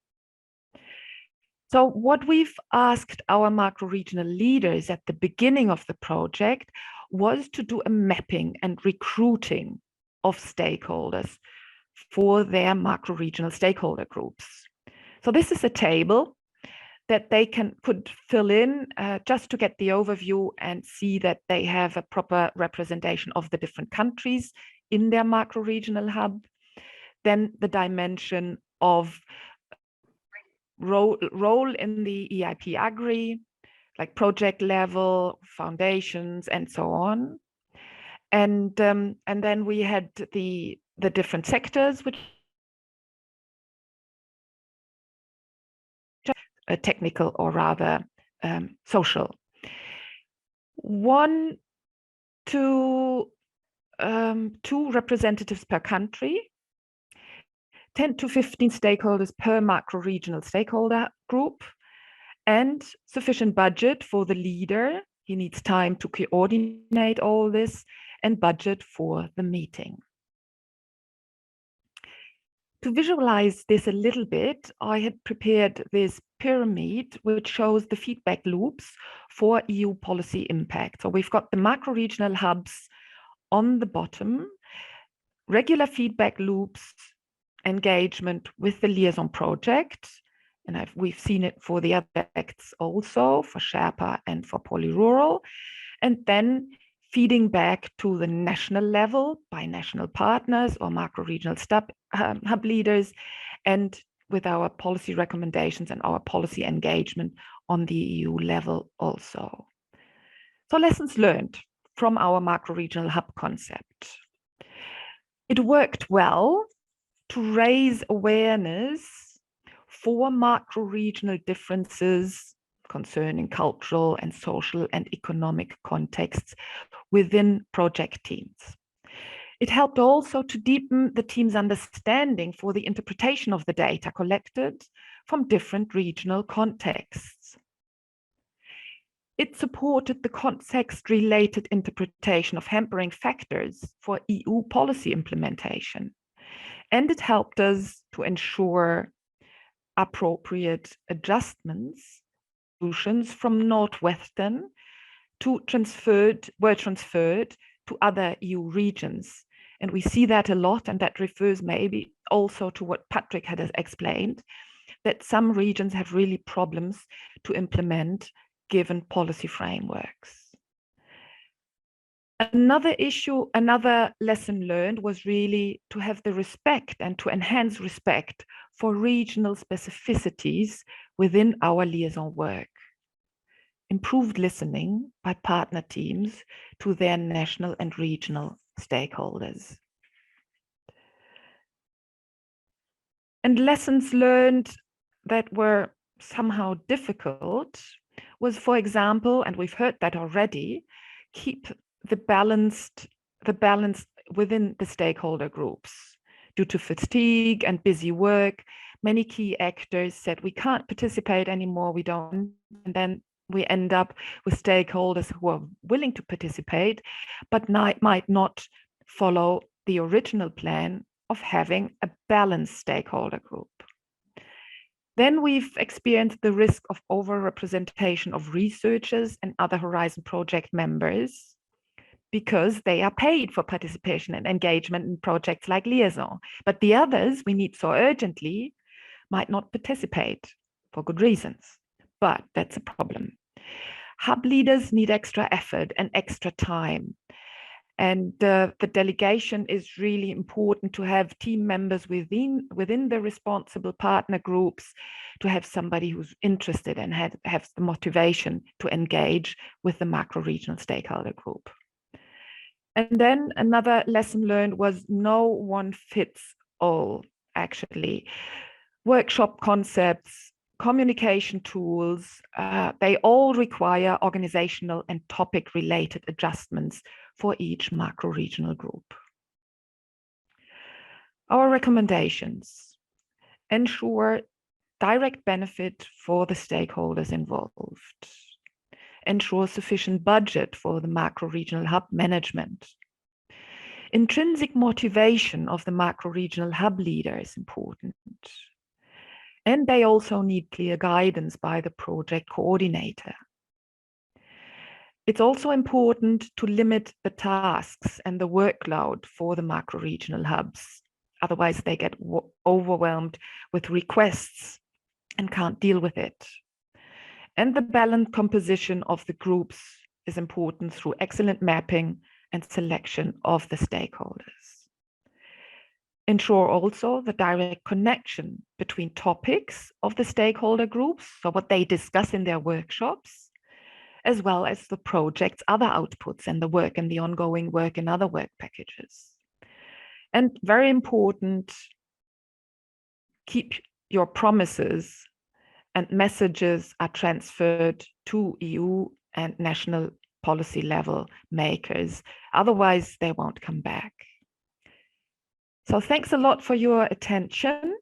So what we've asked our macro-regional leaders at the beginning of the project was to do a mapping and recruiting of stakeholders for their macro-regional stakeholder groups. So this is a table that they could fill in just to get the overview and see that they have a proper representation of the different countries in their macro-regional hub. Then the dimension of role in the EIP Agri, like project level, foundations, and so on. And then we had the different sectors, which are technical or rather social. 1 to 2 representatives per country, 10 to 15 stakeholders per macro-regional stakeholder group, and sufficient budget for the leader. He needs time to coordinate all this, and budget for the meeting. To visualize this a little bit, I had prepared this pyramid, which shows the feedback loops for EU policy impact. So we've got the macro-regional hubs on the bottom, regular feedback loops, engagement with the Liaison Project, and we've seen it for the other acts also, for SHERPA and for PoliRural, and then feeding back to the national level by national partners or macro-regional hub leaders, and with our policy recommendations and our policy engagement on the EU level also. So lessons learned from our macro-regional hub concept. It worked well to raise awareness 4 macro-regional differences concerning cultural and social and economic contexts within project teams. It helped also to deepen the team's understanding for the interpretation of the data collected from different regional contexts. It supported the context-related interpretation of hampering factors for EU policy implementation. And it helped us to ensure appropriate adjustments, solutions from Northwestern were transferred to other EU regions. And we see that a lot, and that refers maybe also to what Patrick had explained, that some regions have really problems to implement given policy frameworks. Another issue, another lesson learned was really to have the respect and to enhance respect for regional specificities within our liaison work. Improved listening by partner teams to their national and regional stakeholders. And lessons learned that were somehow difficult was, for example, and we've heard that already, keep the balance within the stakeholder groups. Due to fatigue and busy work, many key actors said we can't participate anymore, we don't, and then we end up with stakeholders who are willing to participate, but might not follow the original plan of having a balanced stakeholder group. Then we've experienced the risk of over-representation of researchers and other Horizon project members because they are paid for participation and engagement in projects like Liaison. But the others we need so urgently might not participate for good reasons. But that's a problem. Hub leaders need extra effort and extra time. And the delegation is really important to have team members within the responsible partner groups, to have somebody who's interested and has the motivation to engage with the macro-regional stakeholder group. And then another lesson learned was no one fits all, actually. Workshop concepts, communication tools, they all require organizational and topic-related adjustments for each macro-regional group. Our recommendations: ensure direct benefit for the stakeholders involved. Ensure sufficient budget for the macro-regional hub management. Intrinsic motivation of the macro-regional hub leader is important. And they also need clear guidance by the project coordinator. It's also important to limit the tasks and the workload for the macro-regional hubs. Otherwise, they get overwhelmed with requests and can't deal with it. And the balanced composition of the groups is important through excellent mapping and selection of the stakeholders. Ensure also the direct connection between topics of the stakeholder groups, so what they discuss in their workshops, as well as the project's other outputs and the work and the ongoing work in other work packages. And very important, keep your promises and messages are transferred to EU and national policy level makers. Otherwise, they won't come back. So thanks a lot for your attention.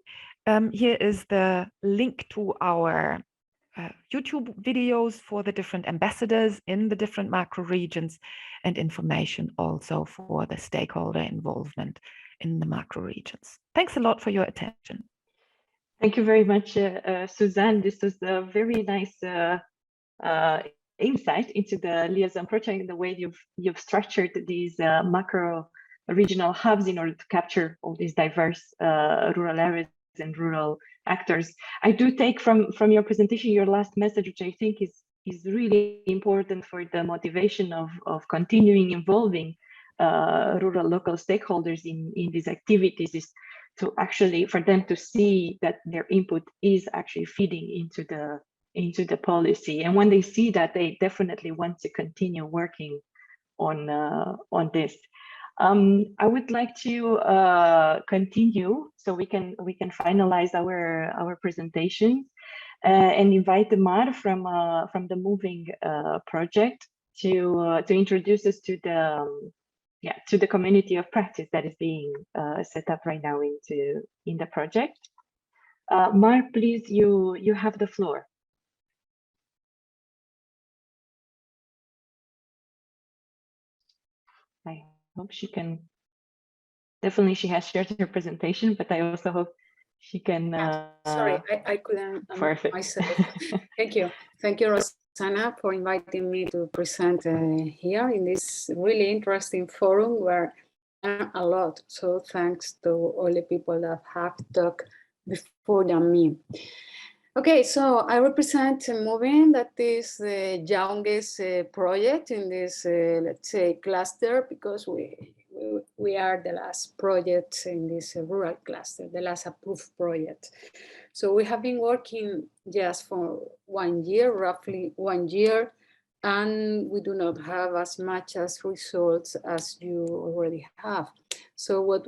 Here is the link to our YouTube videos for the different ambassadors in the different macro regions, and information also for the stakeholder involvement in the macro regions. Thanks a lot for your attention. Thank you very much, Suzanne. This was a very nice insight into the Liaison Project and the way you've structured these macro regional hubs in order to capture all these diverse rural areas and rural actors. I do take from your presentation your last message, which I think is really important for the motivation of continuing involving rural local stakeholders in these activities, is to actually for them to see that their input is actually feeding into the policy. And when they see that, they definitely want to continue working on this. I would like to continue so we can finalize our presentation and invite the Mar from the Moving project to introduce us to the community of practice that is being set up right now in the project. Mar, please, you have the floor. I hope she can. Definitely, she has shared her presentation, but I also hope she can. Sorry, I couldn't. Perfect. Myself. Thank you, Rosanna, for inviting me to present here in this really interesting forum where I learned a lot. So thanks to all the people that have talked before than me. Okay, so I represent Moving, that is the youngest project in this, let's say, cluster, because we are the last project in this rural cluster, the last approved project. So we have been working just for 1 year, roughly 1 year, and we do not have as much as results as you already have. So what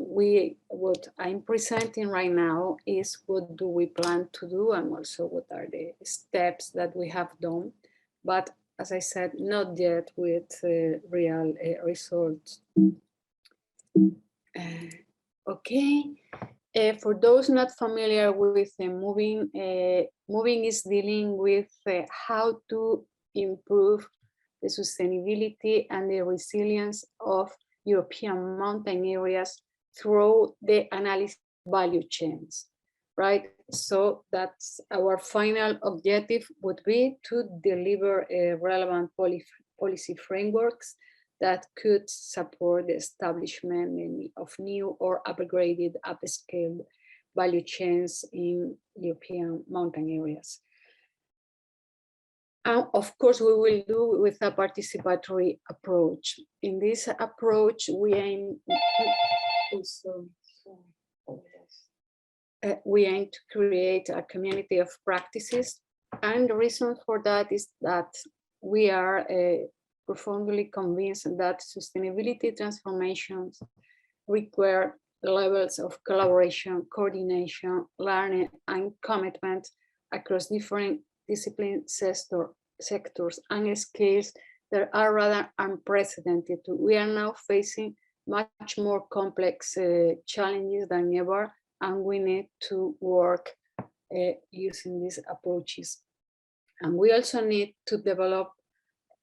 I'm presenting right now is what do we plan to do, and also what are the steps that we have done. But as I said, not yet with real results. Okay, for those not familiar with Moving, Moving is dealing with how to improve the sustainability and the resilience of European mountain areas through the analysis of value chains, right? So that's our final objective would be to deliver relevant policy frameworks that could support the establishment of new or upgraded, upscaled value chains in European mountain areas. And of course, we will do with a participatory approach. In this approach, we aim to create a community of practices. And the reason for that is that we are profoundly convinced that sustainability transformations require levels of collaboration, coordination, learning, and commitment across different disciplines, sectors, and scales that are rather unprecedented. We are now facing much more complex challenges than ever, and we need to work using these approaches. And we also need to develop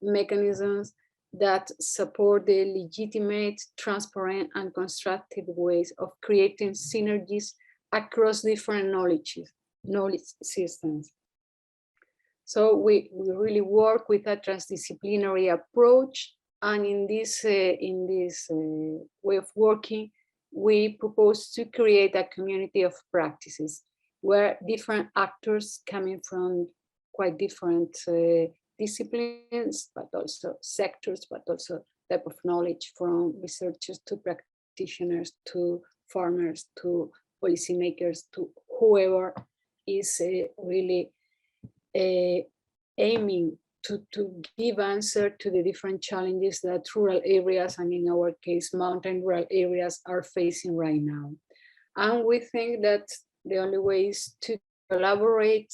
mechanisms that support the legitimate, transparent, and constructive ways of creating synergies across different knowledge systems. So we really work with a transdisciplinary approach, and in this way of working, we propose to create a community of practices where different actors coming from quite different disciplines, but also sectors, but also type of knowledge, from researchers to practitioners to farmers to policymakers to whoever is really aiming to give answer to the different challenges that rural areas, and in our case, mountain rural areas, are facing right now. And we think that the only way is to collaborate,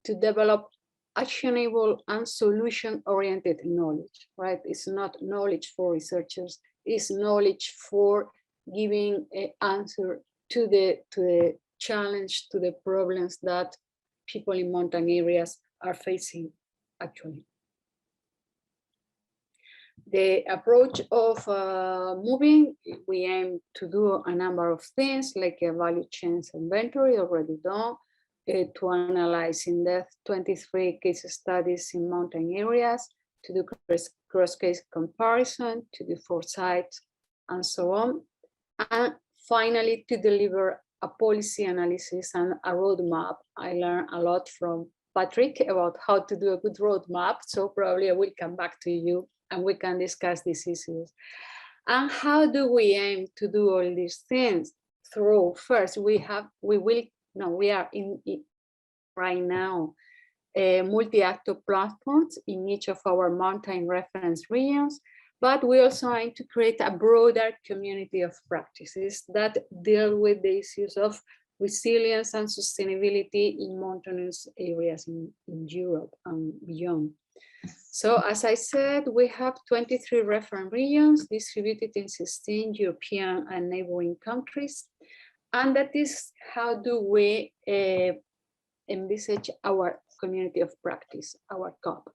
to develop actionable and solution-oriented knowledge, right? It's not knowledge for researchers, it's knowledge for giving an answer to the challenge, to the problems that people in mountain areas are facing actually. The approach of Moving, we aim to do a number of things, like a value chains inventory already done, to analyze in depth 23 case studies in mountain areas, to do cross-case comparison, to do Foresight, and so on. And finally, to deliver a policy analysis and a roadmap. I learned a lot from Patrick about how to do a good roadmap, so probably I will come back to you and we can discuss these issues. And how do we aim to do all these things? Through, first, we are in right now multi-actor platforms in each of our mountain reference regions, but we also aim to create a broader community of practices that deal with the issues of resilience and sustainability in mountainous areas in Europe and beyond. So as I said, we have 23 reference regions distributed in 16 European and neighboring countries. And that is how do we envisage our community of practice, our COP.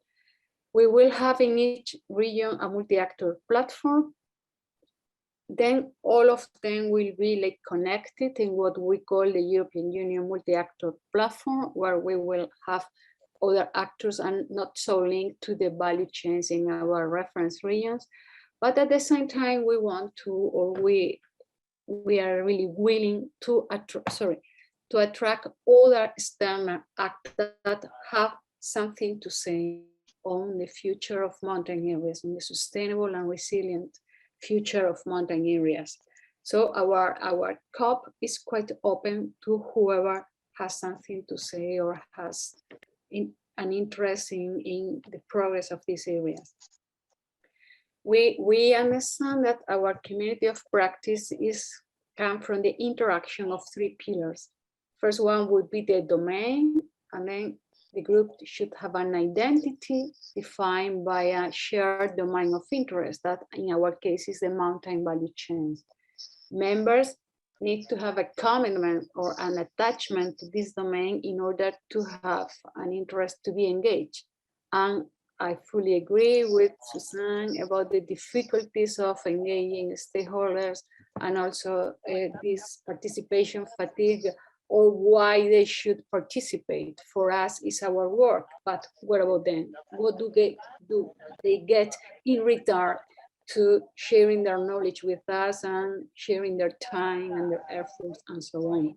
We will have in each region a multi-actor platform. Then all of them will be like connected in what we call the European Union multi-actor platform, where we will have other actors and not so linked to the value chains in our reference regions. But at the same time, we want to, or we are really willing to attract other external actors that have something to say on the future of mountain areas, on the sustainable and resilient future of mountain areas. So our COP is quite open to whoever has something to say or has an interest in the progress of these areas. We understand that our community of practice comes from the interaction of three pillars. First one would be the domain, and then the group should have an identity defined by a shared domain of interest, that in our case is the mountain value chains. Members need to have a commitment or an attachment to this domain in order to have an interest to be engaged. And I fully agree with Suzanne about the difficulties of engaging stakeholders and also this participation fatigue, or why they should participate. For us, is our work, but what about them? What do they get in return to sharing their knowledge with us and sharing their time and their efforts and so on?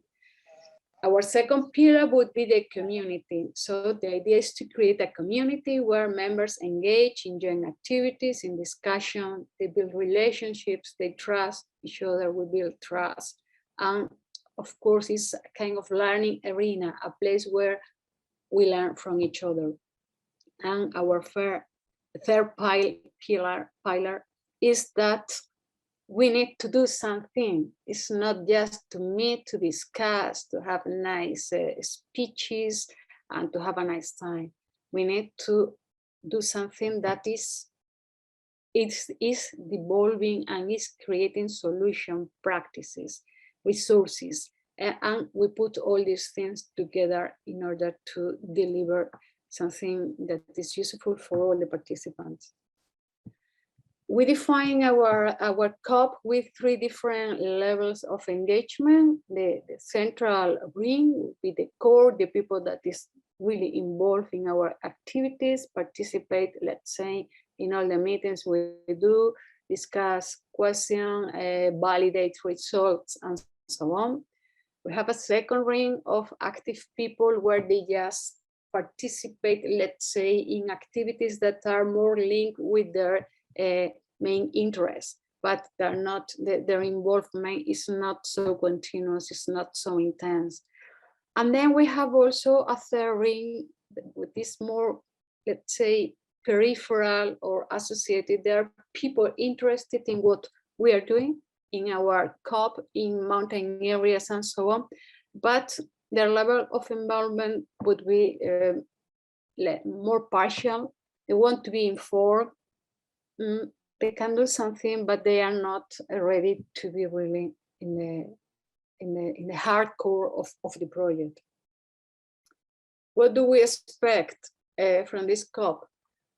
Our second pillar would be the community. So the idea is to create a community where members engage in joint activities, in discussion, they build relationships, they trust each other, we build trust. And of course, it's a kind of learning arena, a place where we learn from each other. And our third pillar is that we need to do something. It's not just to meet, to discuss, to have nice speeches and to have a nice time. We need to do something that is devolving and is creating solution practices, resources, and we put all these things together in order to deliver something that is useful for all the participants. We define our COP with three different levels of engagement. The central ring would be the core, the people that is really involved in our activities, participate, let's say, in all the meetings we do, discuss questions, validate results, and so on. We have a second ring of active people where they just participate, let's say, in activities that are more linked with their main interests, but they're not, their involvement is not so continuous, it's not so intense. And then we have also a third ring with this more, let's say, peripheral or associated. There are people interested in what we are doing in our COP, in mountain areas and so on, but their level of involvement would be more partial. They want to be informed. They can do something, but they are not ready to be really in the hardcore of the project. What do we expect from this COP?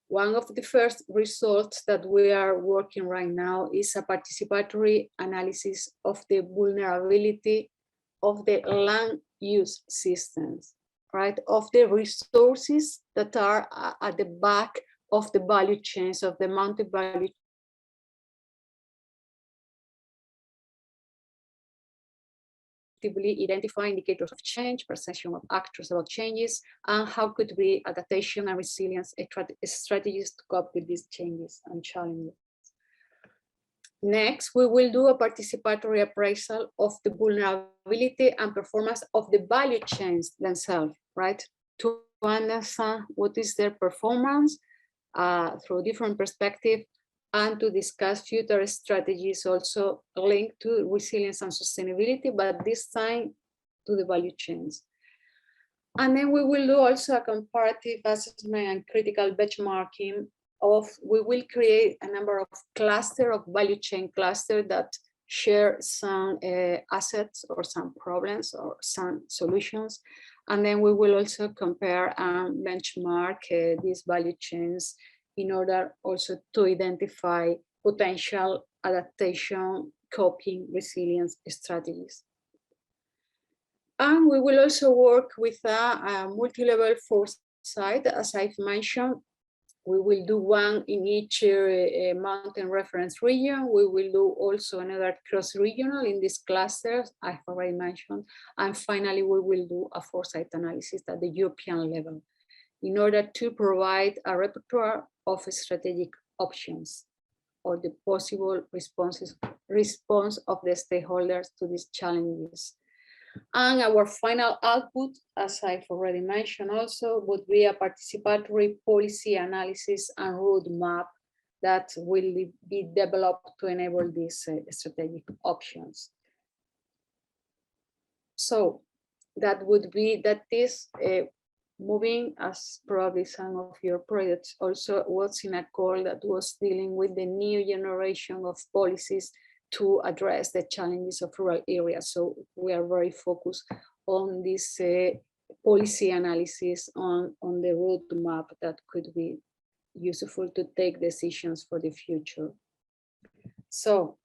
One of the first results that we are working right now is a participatory analysis of the vulnerability of the land use systems, right? Of the resources that are at the back of the value chains, of the mountain value identify indicators of change, perception of actors about changes, and how could be adaptation and resilience strategies to cope with these changes and challenges. Next, we will do a participatory appraisal of the vulnerability and performance of the value chains themselves, right? To understand what is their performance through different perspectives, and to discuss future strategies also linked to resilience and sustainability, but this time to the value chains. And then we will do also a comparative assessment and critical benchmarking of, we will create a number of cluster of value chain cluster that share some assets or some problems or some solutions. And then we will also compare and benchmark these value chains in order also to identify potential adaptation, coping, resilience strategies. And we will also work with a multi-level foresight, as I've mentioned. We will do one in each mountain reference region. We will do also another cross-regional in these clusters I've already mentioned. And finally, we will do a foresight analysis at the European level in order to provide a repertoire of strategic options or the possible response of the stakeholders to these challenges. And our final output, as I've already mentioned also, would be a participatory policy analysis and roadmap that will be developed to enable these strategic options. So that would be that this moving, as probably some of your projects also was in a call that was dealing with the new generation of policies to address the challenges of rural areas. So we are very focused on this policy analysis on the roadmap that could be useful to take decisions for the future. So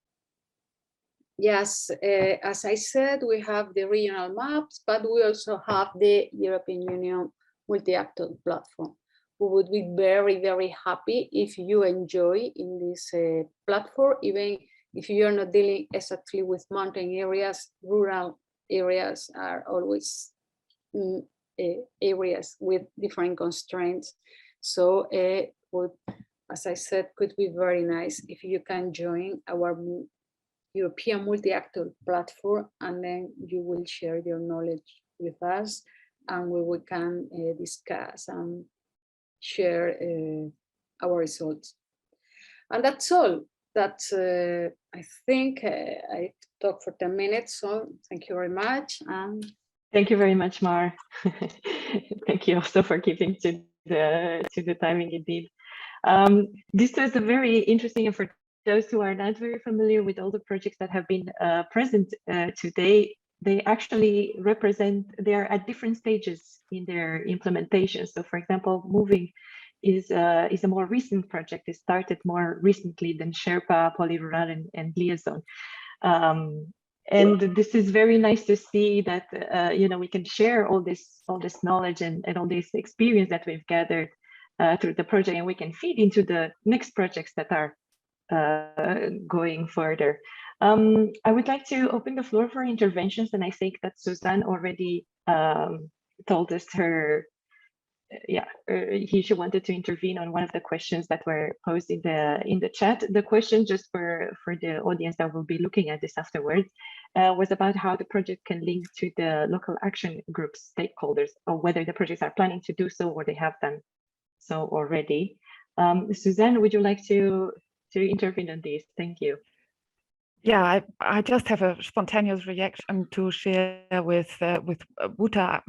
yes, as I said, we have the regional maps, but we also have the European Union Multiactive platform. We would be very, very happy if you enjoy in this platform, even if you are not dealing exactly with mountain areas. Rural areas are always areas with different constraints. So as I said, could be very nice if you can join our European Multiactive platform, and then you will share your knowledge with us, and we can discuss and share our results. And that's all. That's, I think I talked for 10 minutes, so thank you very much. Thank you very much, Mar. Thank you also for keeping to the timing indeed. This was a very interesting, and for those who are not very familiar with all the projects that have been present today, they actually represent, they are at different stages in their implementation. So for example, Moving is a more recent project. It started more recently than SHERPA, PoliRural, and Liaison. And this is very nice to see that you know, we can share all this knowledge and all this experience that we've gathered through the project, and we can feed into the next projects that are going further. I would like to open the floor for interventions, and I think that Suzanne already told us her, she wanted to intervene on one of the questions that were posed in the chat. The question, just for the audience that will be looking at this afterwards, was about how the project can link to the local action group stakeholders, or whether the projects are planning to do so or they have done so already. Suzanne, would you like to intervene on this? Thank you. Yeah, I just have a spontaneous reaction to share with Uta.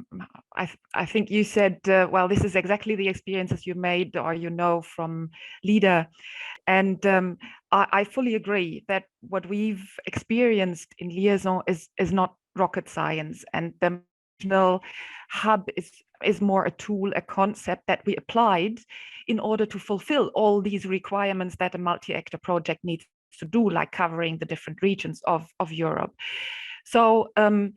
I think you said, well, this is exactly the experiences you made or you know from LIDA. And I fully agree that what we've experienced in Liaison is not rocket science, and the regional hub is more a tool, a concept that we applied in order to fulfill all these requirements that a multi-actor project needs to do, like covering the different regions of Europe. So and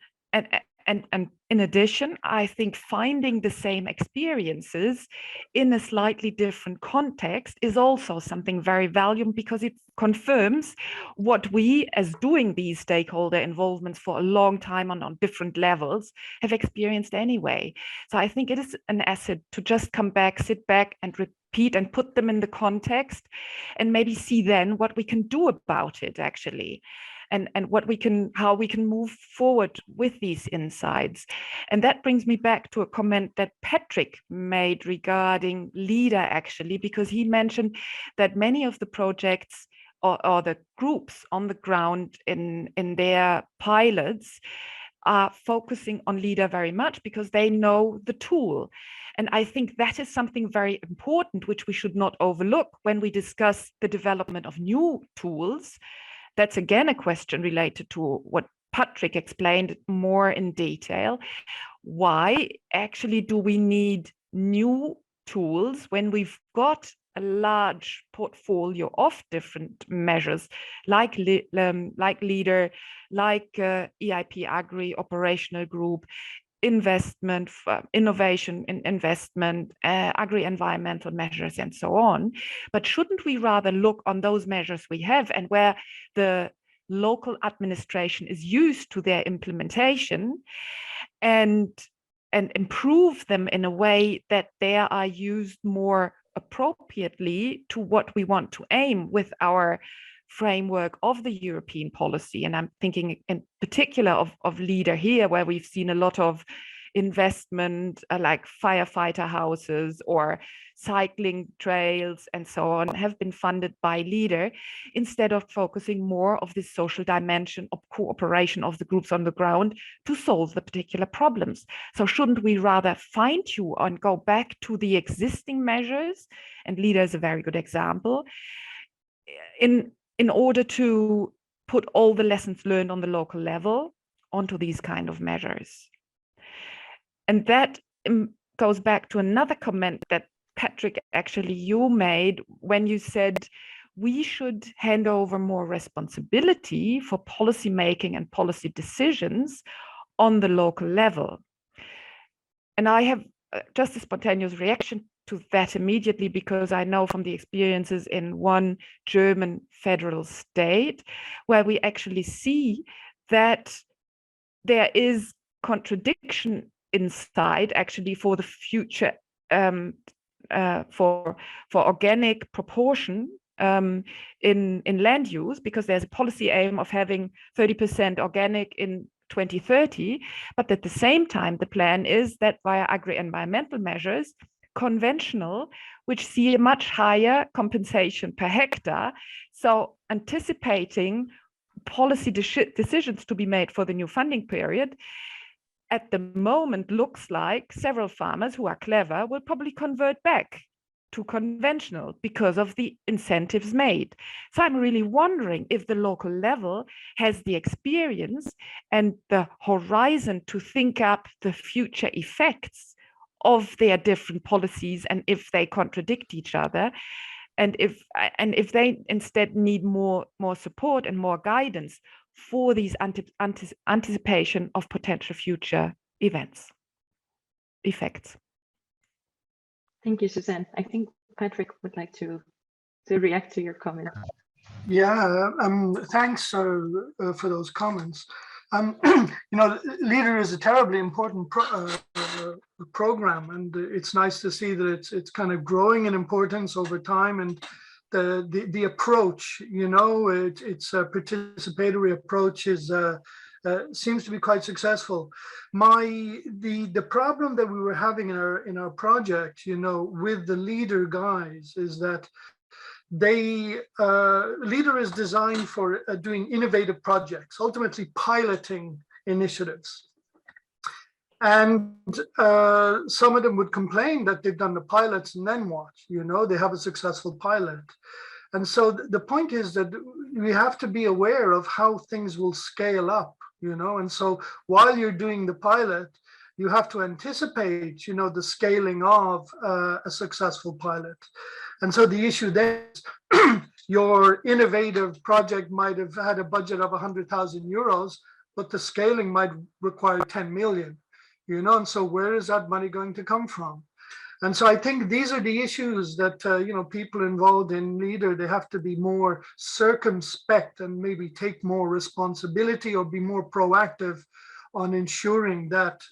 in addition, I think finding the same experiences in a slightly different context is also something very valuable, because it confirms what we, as doing these stakeholder involvements for a long time on different levels, have experienced anyway. So I think it is an asset to just come back, sit back and repeat and put them in the context, and maybe see then what we can do about it actually. and how we can move forward with these insights. And that brings me back to a comment that Patrick made regarding LEADER, actually, because he mentioned that many of the projects or the groups on the ground in their pilots are focusing on LEADER very much because they know the tool. And I think that is something very important, which we should not overlook when we discuss the development of new tools. That's again a question related to what Patrick explained more in detail. Why actually do we need new tools when we've got a large portfolio of different measures like LEADER, like EIP Agri, Operational Group, investment, innovation in investment, agri-environmental measures, and so on. But shouldn't we rather look on those measures we have and where the local administration is used to their implementation and improve them in a way that they are used more appropriately to what we want to aim with our framework of the European policy? And I'm thinking in particular of LEADER here, where we've seen a lot of investment like firefighter houses or cycling trails and so on have been funded by LEADER, instead of focusing more of this social dimension of cooperation of the groups on the ground to solve the particular problems. So shouldn't we rather fine-tune and go back to the existing measures, and LEADER is a very good example, in order to put all the lessons learned on the local level onto these kind of measures? And that goes back to another comment that Patrick, actually you made when you said we should hand over more responsibility for policy making and policy decisions on the local level. And I have just a spontaneous reaction to that immediately, because I know from the experiences in one German federal state where we actually see that there is contradiction inside actually for the future for organic proportion in land use, because there's a policy aim of having 30% organic in 2030, but at the same time the plan is that via agri-environmental measures, conventional, which see a much higher compensation per hectare, so anticipating policy decisions to be made for the new funding period, at the moment looks like several farmers who are clever will probably convert back to conventional because of the incentives made. So I'm really wondering if the local level has the experience and the horizon to think up the future effects of their different policies, and if they contradict each other, and if they instead need more support and more guidance for these anticipation of potential future effects. Thank you, Suzanne. I think Patrick would like to react to your comment. Yeah, thanks for those comments. LEADER is a terribly important program, and it's nice to see that it's kind of growing in importance over time, and the approach, it's a participatory approach is seems to be quite successful. The problem that we were having in our project, with the LEADER guys, is that LEADER is designed for doing innovative projects, ultimately piloting initiatives. And some of them would complain that they've done the pilots and then what? They have a successful pilot. And so the point is that we have to be aware of how things will scale up, and so while you're doing the pilot, you have to anticipate, the scaling of a successful pilot. And so the issue then is your innovative project might have had a budget of 100,000 euros, but the scaling might require 10 million, and so where is that money going to come from? And so I think these are the issues that, people involved in LEADER, they have to be more circumspect and maybe take more responsibility or be more proactive on ensuring that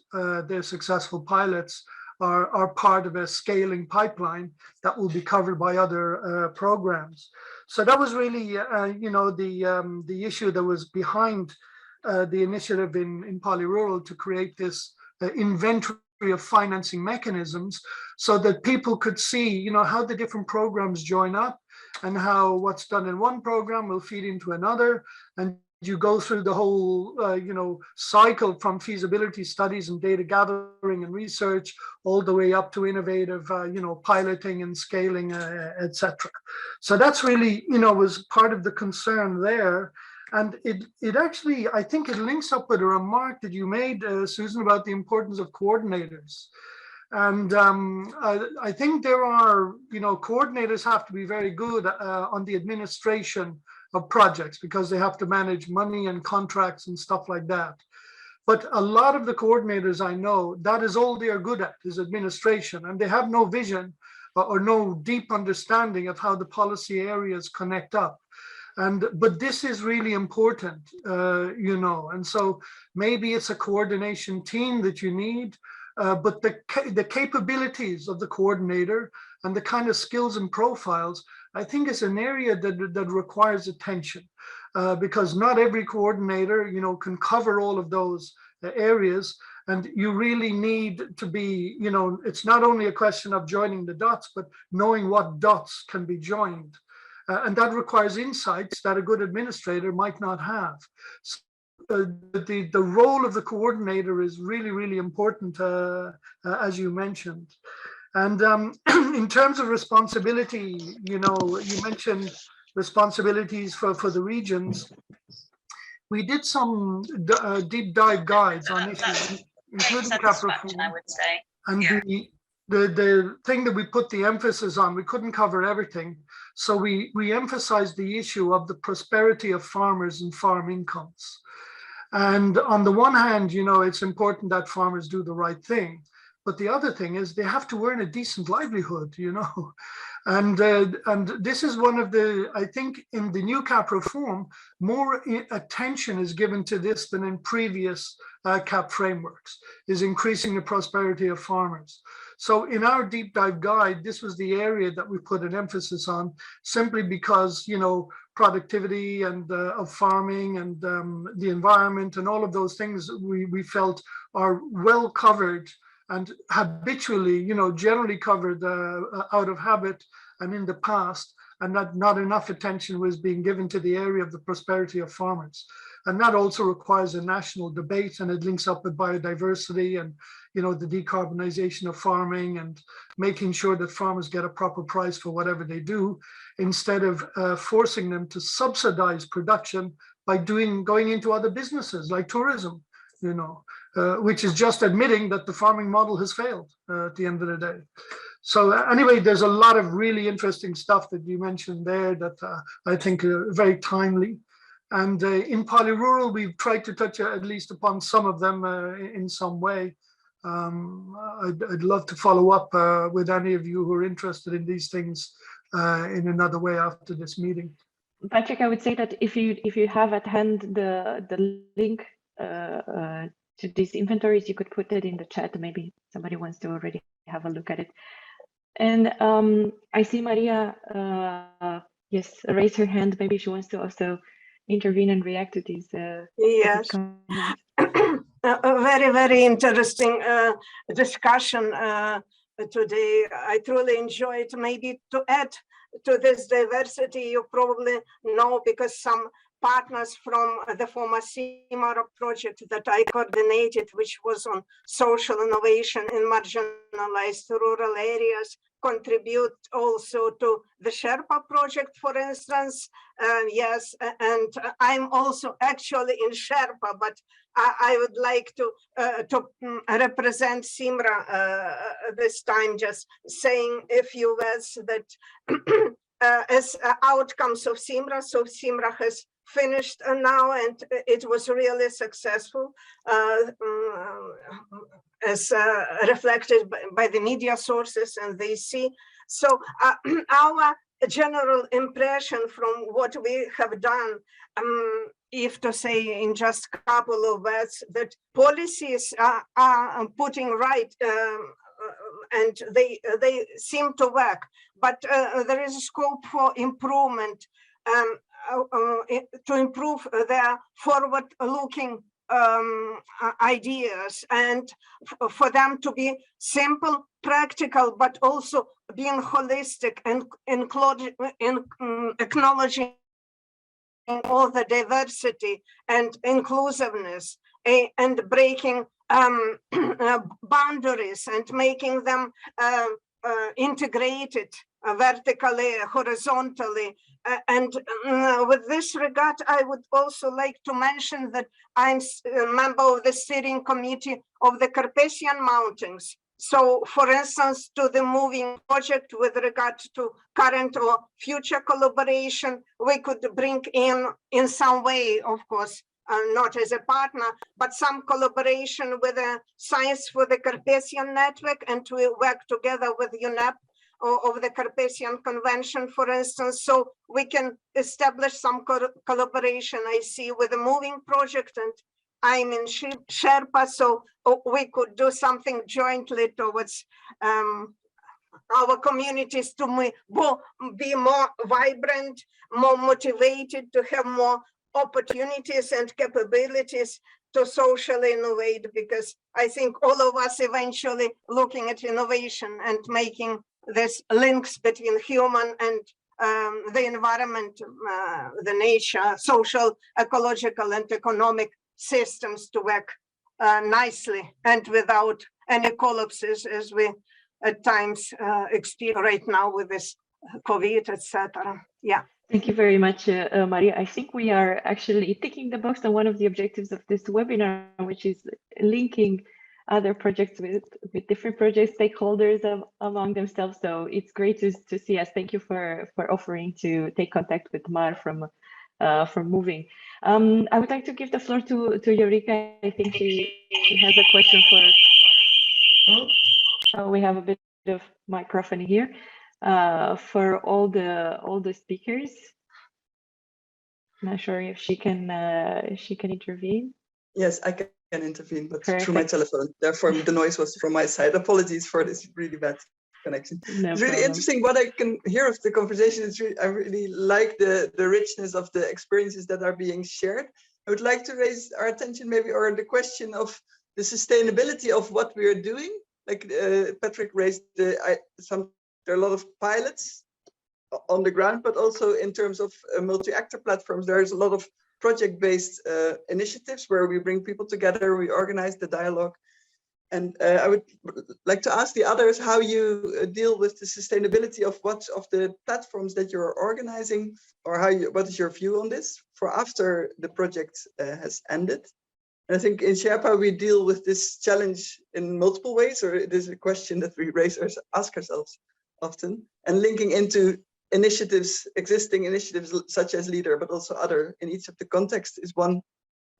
their successful pilots are part of a scaling pipeline that will be covered by other programs. So that was really, you know, the issue that was behind the initiative in PoliRural to create this inventory of financing mechanisms, so that people could see, you know, how the different programs join up and how what's done in one program will feed into another. And you go through the whole, you know, cycle from feasibility studies and data gathering and research all the way up to innovative, you know, piloting and scaling, etc. So that's really, you know, was part of the concern there. And it actually, I think it links up with a remark that you made, Susan, about the importance of coordinators. And I think there are, you know, coordinators have to be very good on the administration of projects, because they have to manage money and contracts and stuff like that. But a lot of the coordinators I know, that is all they are good at, is administration, and they have no vision or no deep understanding of how the policy areas connect up. But this is really important, you know, and so maybe it's a coordination team that you need, but the capabilities of the coordinator and the kind of skills and profiles, I think is an area that requires attention, because not every coordinator, you know, can cover all of those areas. And you really need to be, you know, it's not only a question of joining the dots, but knowing what dots can be joined. And that requires insights that a good administrator might not have. So, the role of the coordinator is really, really important, as you mentioned. And in terms of responsibility, you know, you mentioned responsibilities for the regions. We did some deep dive guides on issues, including capital reform, I would say. And yeah. The thing that we put the emphasis on, we couldn't cover everything. So we emphasized the issue of the prosperity of farmers and farm incomes. And on the one hand, you know, it's important that farmers do the right thing. But the other thing is they have to earn a decent livelihood, you know. And this is one of the, I think in the new CAP reform, more attention is given to this than in previous CAP frameworks, is increasing the prosperity of farmers. So in our deep dive guide, this was the area that we put an emphasis on, simply because, you know, productivity and of farming and the environment and all of those things we felt are well covered and habitually, you know, generally covered out of habit and in the past, and not enough attention was being given to the area of the prosperity of farmers. And that also requires a national debate, and it links up with biodiversity and, you know, the decarbonization of farming and making sure that farmers get a proper price for whatever they do, instead of forcing them to subsidize production by going into other businesses like tourism, you know, which is just admitting that the farming model has failed at the end of the day. So anyway, there's a lot of really interesting stuff that you mentioned there that I think are very timely. And in PoliRural, we've tried to touch at least upon some of them in some way. I'd love to follow up with any of you who are interested in these things in another way after this meeting. Patrick, I would say that if you have at hand the link to these inventories, you could put it in the chat. Maybe somebody wants to already have a look at it. And I see Maria, yes, raise her hand. Maybe she wants to also intervene and react to these. Yes, a very, very interesting discussion today. I truly enjoyed. Maybe to add to this diversity, you probably know, because some partners from the former CIMAR project that I coordinated, which was on social innovation in marginalized rural areas, contribute also to the SHERPA project, for instance. Yes, and I'm also actually in SHERPA, but I would like to represent CIMRA this time, just saying a few words that as outcomes of CIMRA, so CIMRA has finished now, and it was really successful, as reflected by the media sources and they see. So our general impression from what we have done, if to say in just a couple of words, that policies are putting right and they seem to work, but there is scope for improvement, to improve their forward-looking ideas, and for them to be simple, practical, but also being holistic and acknowledging all the diversity and inclusiveness, and breaking boundaries and making them integrated vertically, horizontally. And with this regard, I would also like to mention that I'm a member of the steering committee of the Carpathian Mountains. So, for instance, to the moving project with regard to current or future collaboration, we could bring in some way, of course, not as a partner, but some collaboration with the Science for the Carpathian Network, and to work together with UNEP of the Carpathian Convention, for instance, so we can establish some collaboration, I see, with the moving project, and I'm in SHERPA, so we could do something jointly towards our communities to be more vibrant, more motivated, to have more opportunities and capabilities to socially innovate, because I think all of us eventually looking at innovation and making these links between human and the environment, the nature, social, ecological, and economic systems to work nicely and without any collapses, as we at times experience right now with this COVID, etc. Yeah. Thank you very much, Maria. I think we are actually ticking the box on one of the objectives of this webinar, which is linking other projects with different project stakeholders among themselves. So it's great to see us. Thank you for offering to take contact with Mar from Moving. I would like to give the floor to Eureka. I think she has a question for. We have a bit of microphone here for all the speakers. I'm not sure if she can intervene. Yes, I can intervene, but Perfect. through my telephone. Therefore, the noise was from my side. Apologies for this really bad connection. No it's really problem. interesting what I can hear of the conversation. I really like the richness of the experiences that are being shared. I would like to raise our attention maybe, or the question of the sustainability of what we are doing. Like Patrick raised, there are a lot of pilots on the ground, but also in terms of multi-actor platforms, there's a lot of project-based initiatives where we bring people together, we organize the dialogue. And I would like to ask the others how you deal with the sustainability of what of the platforms that you're organizing, or what is your view on this for after the project has ended? And I think in Sherpa, we deal with this challenge in multiple ways, or it is a question that we ask ourselves often, and linking into initiatives, existing initiatives such as LEADER, but also other in each of the context is one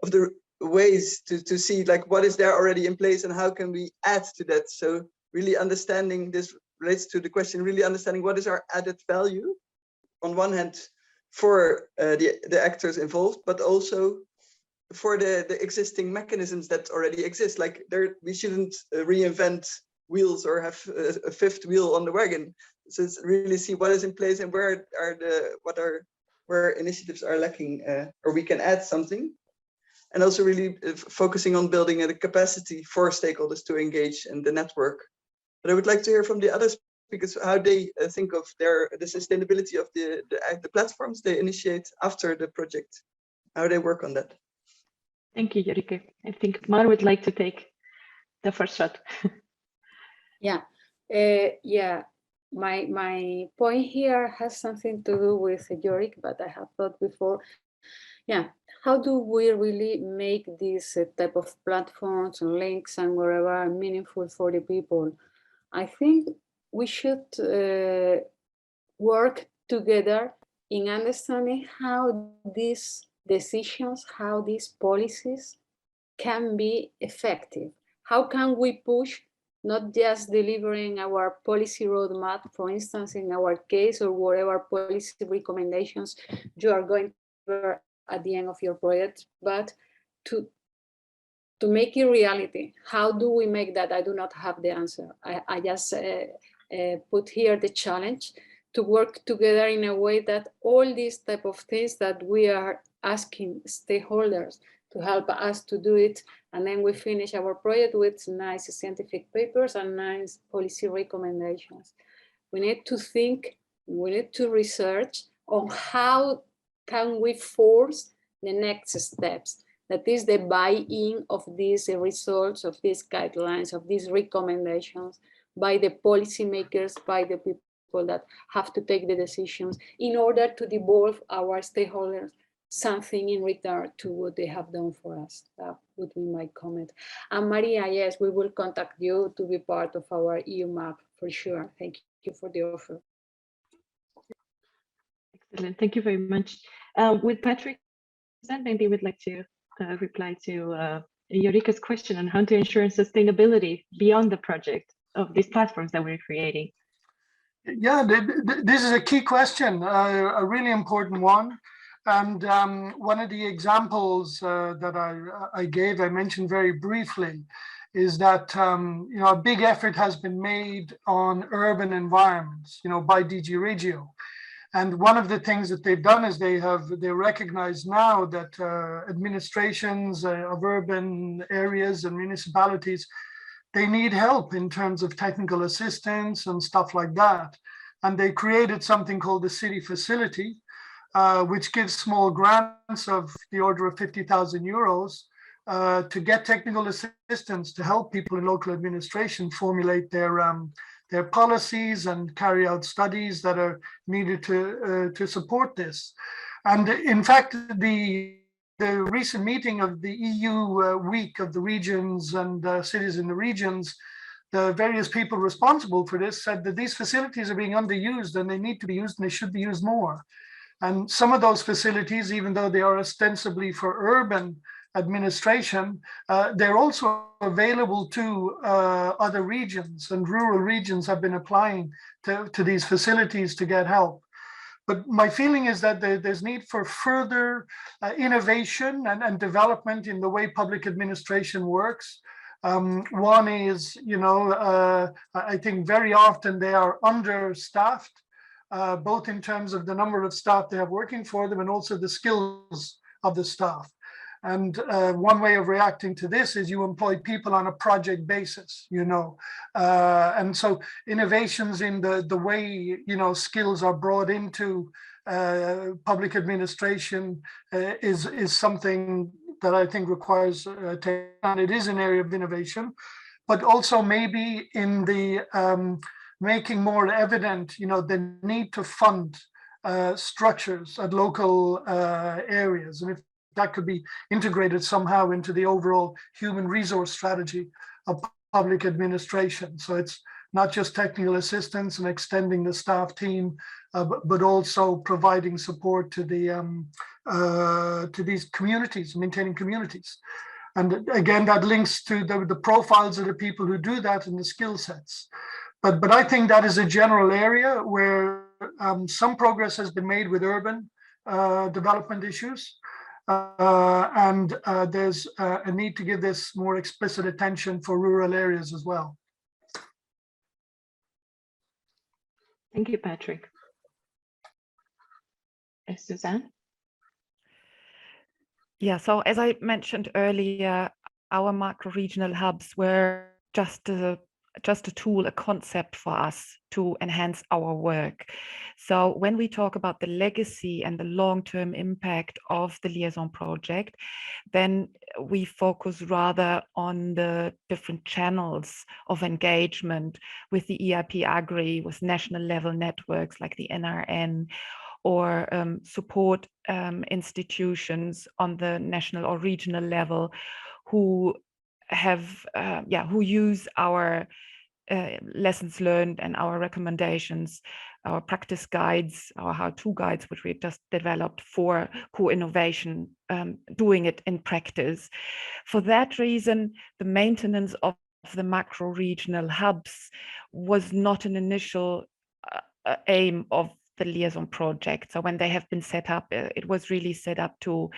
of the ways to see like what is there already in place and how can we add to that. So really understanding this relates to the question, really understanding what is our added value on one hand for the actors involved, but also for the existing mechanisms that already exist. Like we shouldn't reinvent wheels or have a fifth wheel on the wagon. So it's really see what is in place and where initiatives are lacking, or we can add something. And also really focusing on building a capacity for stakeholders to engage in the network. But I would like to hear from the other speakers how they think of the sustainability of the platforms they initiate after the project, how they work on that. Thank you, Eureka. I think Mar would like to take the first shot. Yeah, my point here has something to do with Yorick, but I have thought before, yeah, how do we really make these type of platforms and links and whatever meaningful for the people? I think we should work together in understanding how these decisions, how these policies can be effective. How can we push not just delivering our policy roadmap, for instance, in our case, or whatever policy recommendations you are going to deliver at the end of your project, but to to make it reality. How do we make that? I do not have the answer. I just put here the challenge to work together in a way that all these type of things that we are asking stakeholders to help us to do it, and then we finish our project with nice scientific papers and nice policy recommendations. We need to think, we need to research on how can we force the next steps. That is the buy-in of these results, of these guidelines, of these recommendations by the policymakers, by the people that have to take the decisions in order to devolve our stakeholders something in return to what they have done for us. That would be my comment. And Maria, yes, we will contact you to be part of our EU map for sure. Thank you for the offer. Excellent, thank you very much. With Patrick, maybe we'd like to reply to Eureka's question on how to ensure sustainability beyond the project of these platforms that we're creating. Yeah, this is a key question, a really important one. And one of the examples that I gave, I mentioned very briefly, is that you know, a big effort has been made on urban environments, you know, by DG Regio. And one of the things that they've done is they recognize now that administrations of urban areas and municipalities, they need help in terms of technical assistance and stuff like that. And they created something called the City Facility, which gives small grants of the order of 50,000 euros to get technical assistance to help people in local administration formulate their policies and carry out studies that are needed to support this. And in fact, the recent meeting of the EU week of the regions and cities in the regions, the various people responsible for this said that these facilities are being underused and they need to be used and they should be used more. And some of those facilities, even though they are ostensibly for urban administration, they're also available to other regions, and rural regions have been applying to these facilities to get help. But my feeling is that there's need for further innovation and development in the way public administration works. One is, you know, I think very often they are understaffed, both in terms of the number of staff they have working for them and also the skills of the staff. And one way of reacting to this is you employ people on a project basis, you know. And so innovations in the way, you know, skills are brought into public administration is something that I think requires and it is an area of innovation, but also maybe in the making more evident, you know, the need to fund structures at local areas. And if that could be integrated somehow into the overall human resource strategy of public administration. So it's not just technical assistance and extending the staff team, but also providing support to these communities, maintaining communities. And again, that links to the profiles of the people who do that and the skill sets. But I think that is a general area where some progress has been made with urban development issues. And there's a need to give this more explicit attention for rural areas as well. Thank you, Patrick. Suzanne? Yeah, so as I mentioned earlier, our macro-regional hubs were just a tool, a concept for us to enhance our work. So when we talk about the legacy and the long-term impact of the Liaison project, then we focus rather on the different channels of engagement with the EIP Agri, with national level networks like the NRN, or support institutions on the national or regional level who have, who use our lessons learned and our recommendations, our practice guides, our how-to guides, which we just developed for co-innovation, doing it in practice. For that reason, the maintenance of the macro-regional hubs was not an initial aim of the Liaison project. So when they have been set up, it was really set up to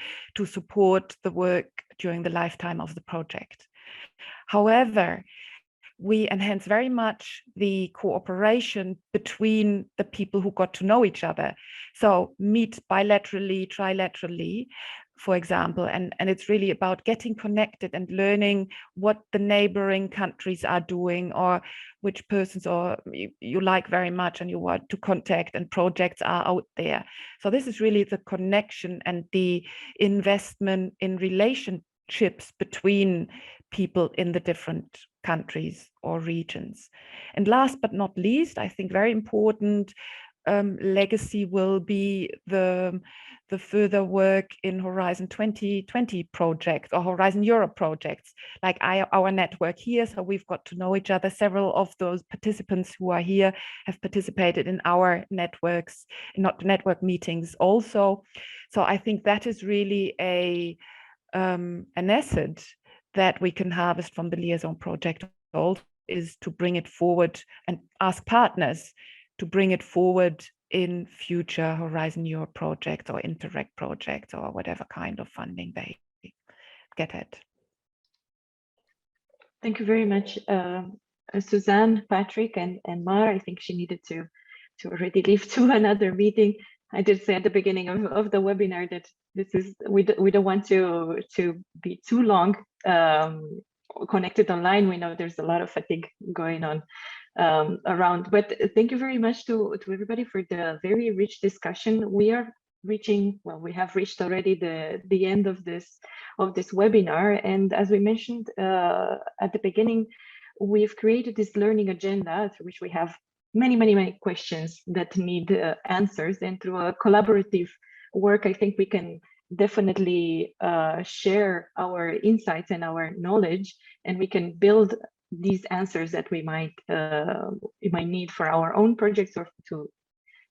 support the work during the lifetime of the project. However, we enhance very much the cooperation between the people who got to know each other. So meet bilaterally, trilaterally, for example, and it's really about getting connected and learning what the neighboring countries are doing, or which persons or you like very much and you want to contact, and projects are out there. So this is really the connection and the investment in relationships between people in the different countries or regions. And last but not least, I think very important legacy will be the further work in Horizon 2020 projects or Horizon Europe projects, like our network here. So we've got to know each other. Several of those participants who are here have participated in our networks, not network meetings also. So I think that is really an asset that we can harvest from the Liaison project, also, is to bring it forward and ask partners to bring it forward in future Horizon Europe projects or Interact projects or whatever kind of funding they get at. Thank you very much, Suzanne, Patrick, and Mar. I think she needed to already leave to another meeting. I did say at the beginning of the webinar that this is we don't want to be too long connected online. We know there's a lot of fatigue going on around, but thank you very much to everybody for the very rich discussion. We are reaching, well, we have reached already the end of this webinar, and as we mentioned at the beginning, we've created this learning agenda through which we have many questions that need answers, and through a collaborative work, I think we can definitely share our insights and our knowledge, and we can build these answers that we might need for our own projects or to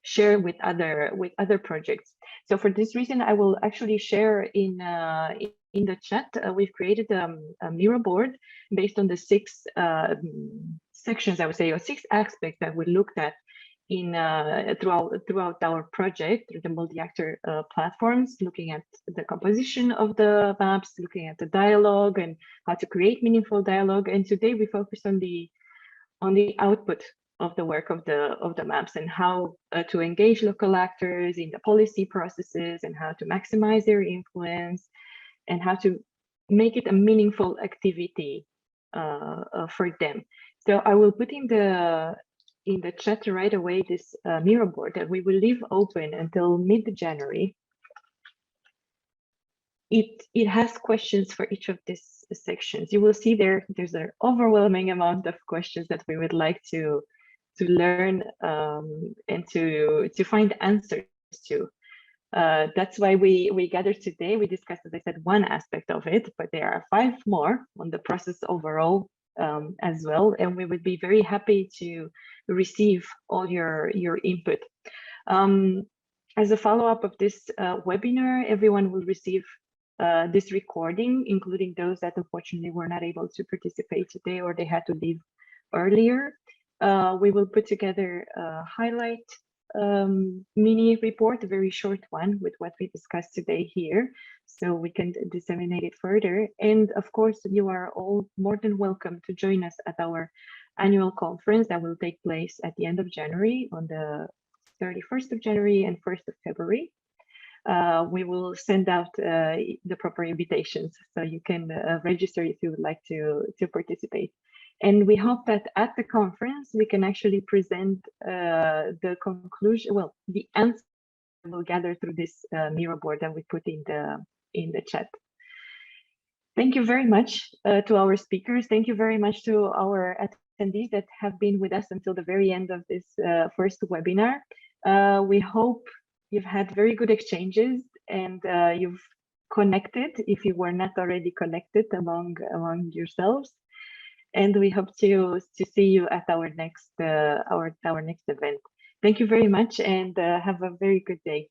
share with other projects. So for this reason, I will actually share in the chat. We've created a mirror board based on the 6 sections, I would say, or 6 aspects that we looked at in throughout our project through the multi-actor platforms, looking at the composition of the maps, looking at the dialogue and how to create meaningful dialogue. And today we focus on the output of the work of the maps, and how to engage local actors in the policy processes, and how to maximize their influence, and how to make it a meaningful activity for them. So I will put in the chat right away this mirror board that we will leave open until mid-January. It has questions for each of these sections. You will see there's an overwhelming amount of questions that we would like to learn and to find answers to. That's why we gathered today. We discussed, as I said, one aspect of it, but there are 5 more on the process overall as well, and we would be very happy to receive all your input. As a follow-up of this webinar, everyone will receive this recording, including those that unfortunately were not able to participate today or they had to leave earlier. We will put together a highlight mini report, a very short one with what we discussed today here, so we can disseminate it further. And of course, you are all more than welcome to join us at our annual conference that will take place at the end of January, on the 31st of January and 1st of February. We will send out the proper invitations, so you can register if you would like to participate. And we hope that at the conference, we can actually present the conclusion, well, the answer we'll gather through this mirror board that we put in the chat. Thank you very much to our speakers. Thank you very much to our attendees that have been with us until the very end of this first webinar. We hope you've had very good exchanges, and you've connected if you were not already connected among yourselves. And we hope to see you at our next event. Thank you very much, and have a very good day.